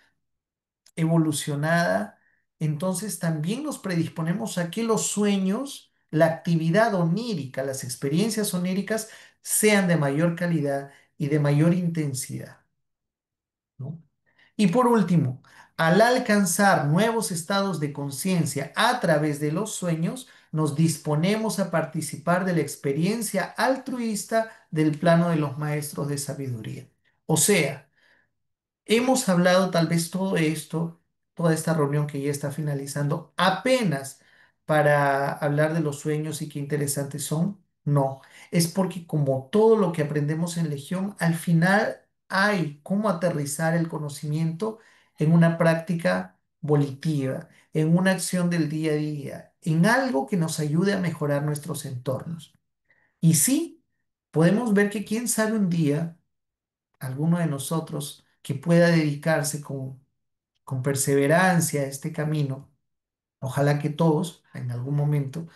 evolucionada, entonces también nos predisponemos a que los sueños, la actividad onírica, las experiencias oníricas sean de mayor calidad y de mayor intensidad, ¿no? Y por último, al alcanzar nuevos estados de conciencia a través de los sueños, nos disponemos a participar de la experiencia altruista del plano de los maestros de sabiduría. O sea, hemos hablado tal vez todo esto, toda esta reunión que ya está finalizando, apenas para hablar de los sueños y qué interesantes son. No, es porque como todo lo que aprendemos en Legión, al final hay cómo aterrizar el conocimiento en una práctica volitiva, en una acción del día a día, en algo que nos ayude a mejorar nuestros entornos. Y sí, podemos ver que quién sabe un día alguno de nosotros que pueda dedicarse con perseverancia a este camino, ojalá que todos en algún momento,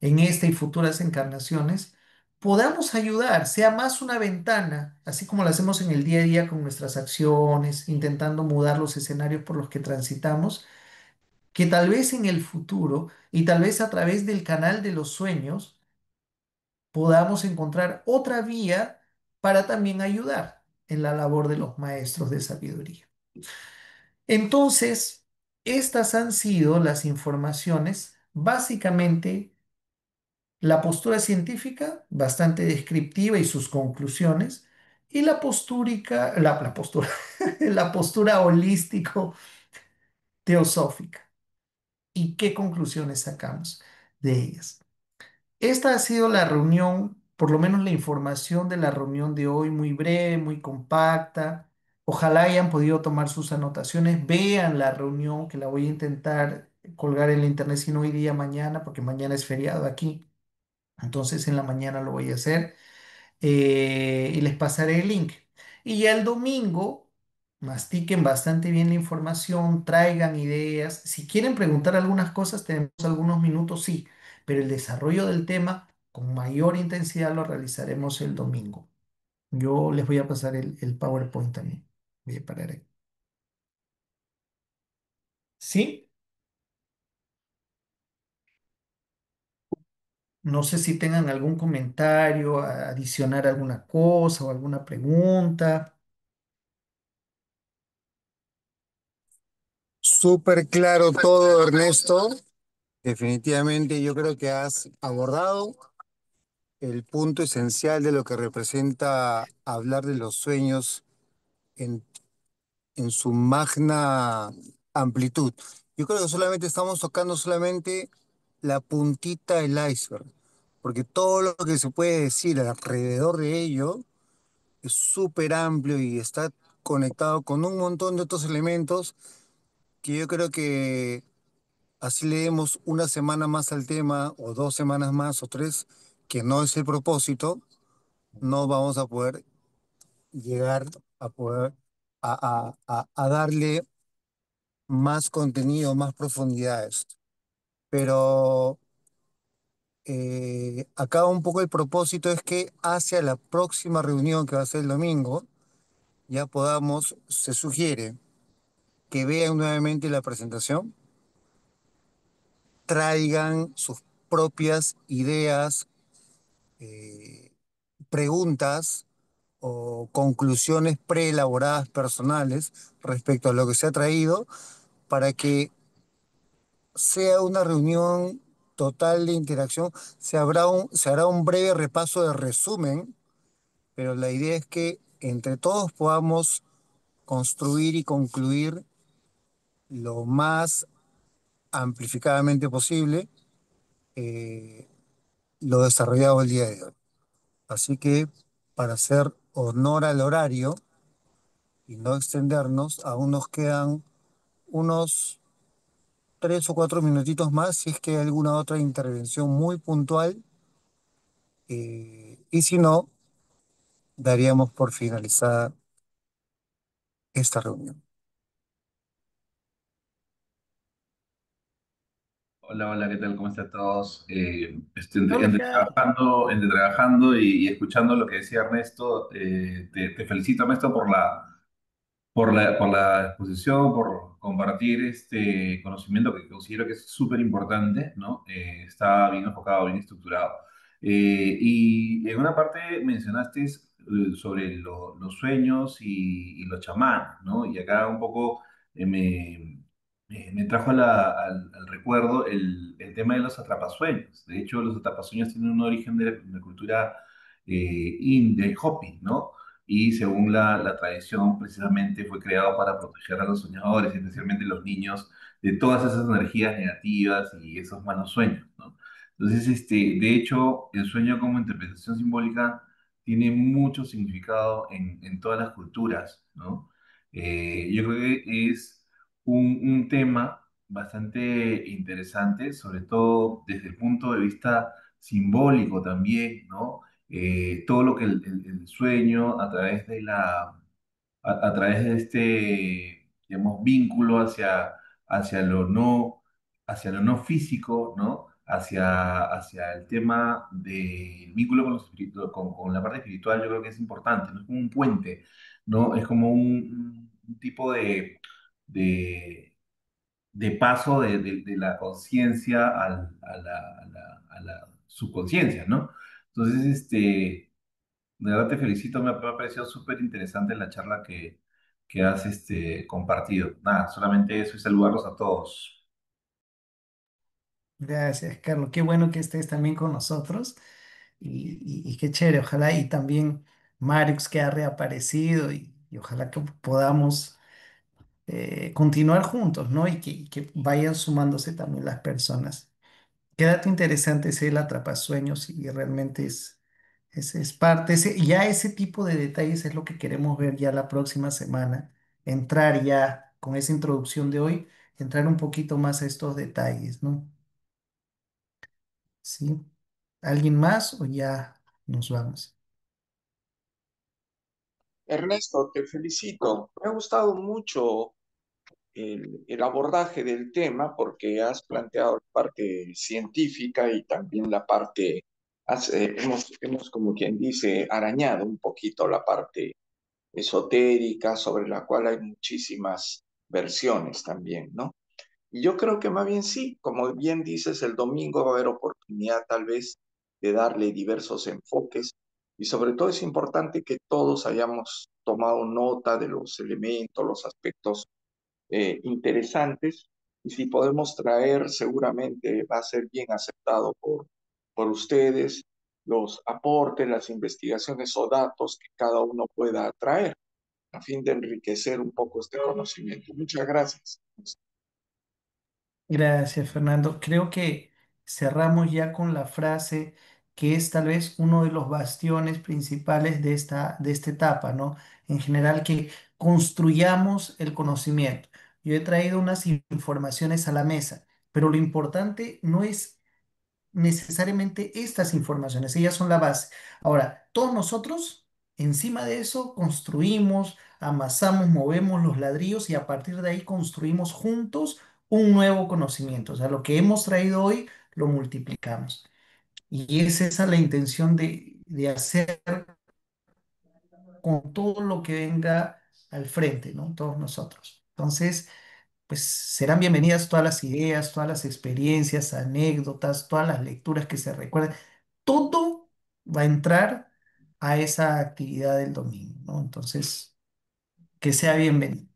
en esta y futuras encarnaciones, podamos ayudar, sea más una ventana, así como lo hacemos en el día a día con nuestras acciones, intentando mudar los escenarios por los que transitamos, que tal vez en el futuro y tal vez a través del canal de los sueños podamos encontrar otra vía para también ayudar en la labor de los maestros de sabiduría. Entonces, estas han sido las informaciones, básicamente la postura científica, bastante descriptiva y sus conclusiones, y la postúrica, la postura, la postura holístico teosófica. ¿Y qué conclusiones sacamos de ellas? Esta ha sido la reunión, por lo menos la información de la reunión de hoy, muy breve, muy compacta. Ojalá hayan podido tomar sus anotaciones, vean la reunión que la voy a intentar colgar en la internet, si no hoy día, mañana, porque mañana es feriado aquí. Entonces en la mañana lo voy a hacer y les pasaré el link. Y ya el domingo, mastiquen bastante bien la información, traigan ideas. Si quieren preguntar algunas cosas, tenemos algunos minutos, sí, pero el desarrollo del tema con mayor intensidad lo realizaremos el domingo. Yo les voy a pasar el PowerPoint también. Voy a parar ahí. ¿Sí? No sé si tengan algún comentario, adicionar alguna cosa o alguna pregunta. Súper claro todo, Ernesto. Definitivamente yo creo que has abordado el punto esencial de lo que representa hablar de los sueños en, en su magna amplitud. Yo creo que solamente estamos tocando solamente la puntita del iceberg, porque todo lo que se puede decir alrededor de ello es súper amplio y está conectado con un montón de otros elementos que yo creo que así le demos una semana más al tema, o 2 semanas más, o tres, que no es el propósito, no vamos a poder llegar a poder a darle más contenido, más profundidades. Pero acá un poco el propósito es que hacia la próxima reunión que va a ser el domingo, ya podamos, se sugiere que vean nuevamente la presentación, traigan sus propias ideas, eh, preguntas o conclusiones preelaboradas personales respecto a lo que se ha traído para que sea una reunión total de interacción. Se hará un breve repaso de resumen, pero la idea es que entre todos podamos construir y concluir lo más amplificadamente posible eh, lo desarrollado el día de hoy. Así que para hacer honor al horario, y no extendernos, aún nos quedan unos 3 o 4 minutitos más si es que hay alguna otra intervención muy puntual, y si no, daríamos por finalizada esta reunión. Hola, hola, ¿qué tal? ¿Cómo están todos? Estoy Hola, Kat. entre trabajando y escuchando lo que decía Ernesto. Te felicito, Ernesto, por la exposición, por compartir este conocimiento que considero que es súper importante, ¿no? Está bien enfocado, bien estructurado. Y en una parte mencionaste sobre los sueños y los chamanes, ¿no? Y acá un poco me trajo al recuerdo el tema de los atrapasueños. De hecho, los atrapasueños tienen un origen de la cultura india y Hopi, ¿no? Y según la tradición, precisamente fue creado para proteger a los soñadores, especialmente los niños, de todas esas energías negativas y esos malos sueños, ¿no? Entonces, de hecho, el sueño como interpretación simbólica tiene mucho significado en todas las culturas, ¿no? Yo creo que es un tema bastante interesante, sobre todo desde el punto de vista simbólico también, ¿no? Todo lo que el sueño a través a través de este, digamos, vínculo hacia lo no físico, ¿no? hacia el tema del vínculo con, con la parte espiritual, yo creo que es importante, ¿no? Es como un puente, ¿no? Es como un tipo de paso de la conciencia a la subconsciencia, ¿no? Entonces, de verdad te felicito, me ha parecido súper interesante la charla que has compartido. Nada, solamente eso y saludarlos a todos. Gracias, Carlos. Qué bueno que estés también con nosotros y qué chévere. Ojalá y también Marius que ha reaparecido y ojalá que podamos continuar juntos, ¿no? Y que vayan sumándose también las personas. Qué dato interesante es el atrapasueños y realmente es parte, ya ese tipo de detalles es lo que queremos ver ya la próxima semana, entrar ya con esa introducción de hoy, entrar un poquito más a estos detalles, ¿no? ¿Sí? ¿Alguien más o ya nos vamos? Ernesto, te felicito. Me ha gustado mucho el abordaje del tema porque has planteado la parte científica y también la parte, hemos como quien dice, arañado un poquito la parte esotérica sobre la cual hay muchísimas versiones también, ¿no? Y yo creo que más bien sí, como bien dices, el domingo va a haber oportunidad tal vez de darle diversos enfoques y sobre todo es importante que todos hayamos tomado nota de los elementos, los aspectos interesantes y si podemos traer, seguramente va a ser bien aceptado por ustedes los aportes, las investigaciones o datos que cada uno pueda traer a fin de enriquecer un poco este conocimiento. Muchas gracias. Gracias, Fernando. Creo que cerramos ya con la frase que es tal vez uno de los bastiones principales de esta etapa, ¿no? En general, que construyamos el conocimiento. Yo he traído unas informaciones a la mesa, pero lo importante no es necesariamente estas informaciones, ellas son la base. Ahora, todos nosotros, encima de eso, construimos, amasamos, movemos los ladrillos y a partir de ahí construimos juntos un nuevo conocimiento. O sea, lo que hemos traído hoy lo multiplicamos. Y es esa la intención de hacer con todo lo que venga al frente, ¿no? Todos nosotros. Entonces, pues serán bienvenidas todas las ideas, todas las experiencias, anécdotas, todas las lecturas que se recuerden. Todo va a entrar a esa actividad del domingo, ¿no? Entonces, que sea bienvenido.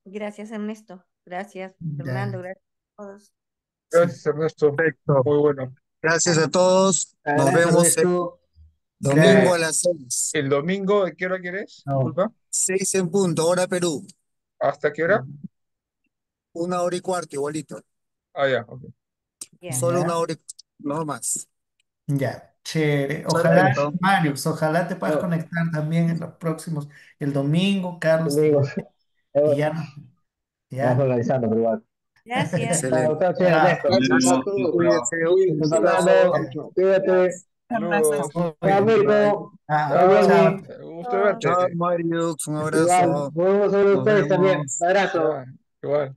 Gracias, Ernesto. Gracias, Fernando. Ya, Gracias a todos. sí. Gracias, Ernesto. Perfecto. Muy bueno. Gracias a todos. Nos Abrazo, vemos el Ernesto. domingo Eh, a las 6. ¿El domingo de qué hora quieres? No. Disculpa. 6 en punto, hora Perú. ¿Hasta qué hora? 1 hora y cuarto, igualito. Ah, ya, ok. Ya. Solo Ya, 1 hora no más. ya, chévere. Ojalá, Perfecto. Marius, ojalá te puedas No, conectar también en los próximos, el domingo, Carlos conmigo. también, y ya, Vamos ya. organizando, pero igual. Gracias. Chao, Excelente. chao, chao, Ah, Ernesto. Gracias a Saludos, todos. Cuídense, un Nos Cuídense. estamos abrazo. Chao, hablando. chao. Cuídate. Saludos. muy Chao, bien. Bye. Mirko. Ah, Chao, Chao. chao. Jenny. Gusto de Chao. Chao, verte. Marius, un Igual. abrazo. Nos vemos a Nos ustedes también. vemos. Un abrazo. Ya, igual.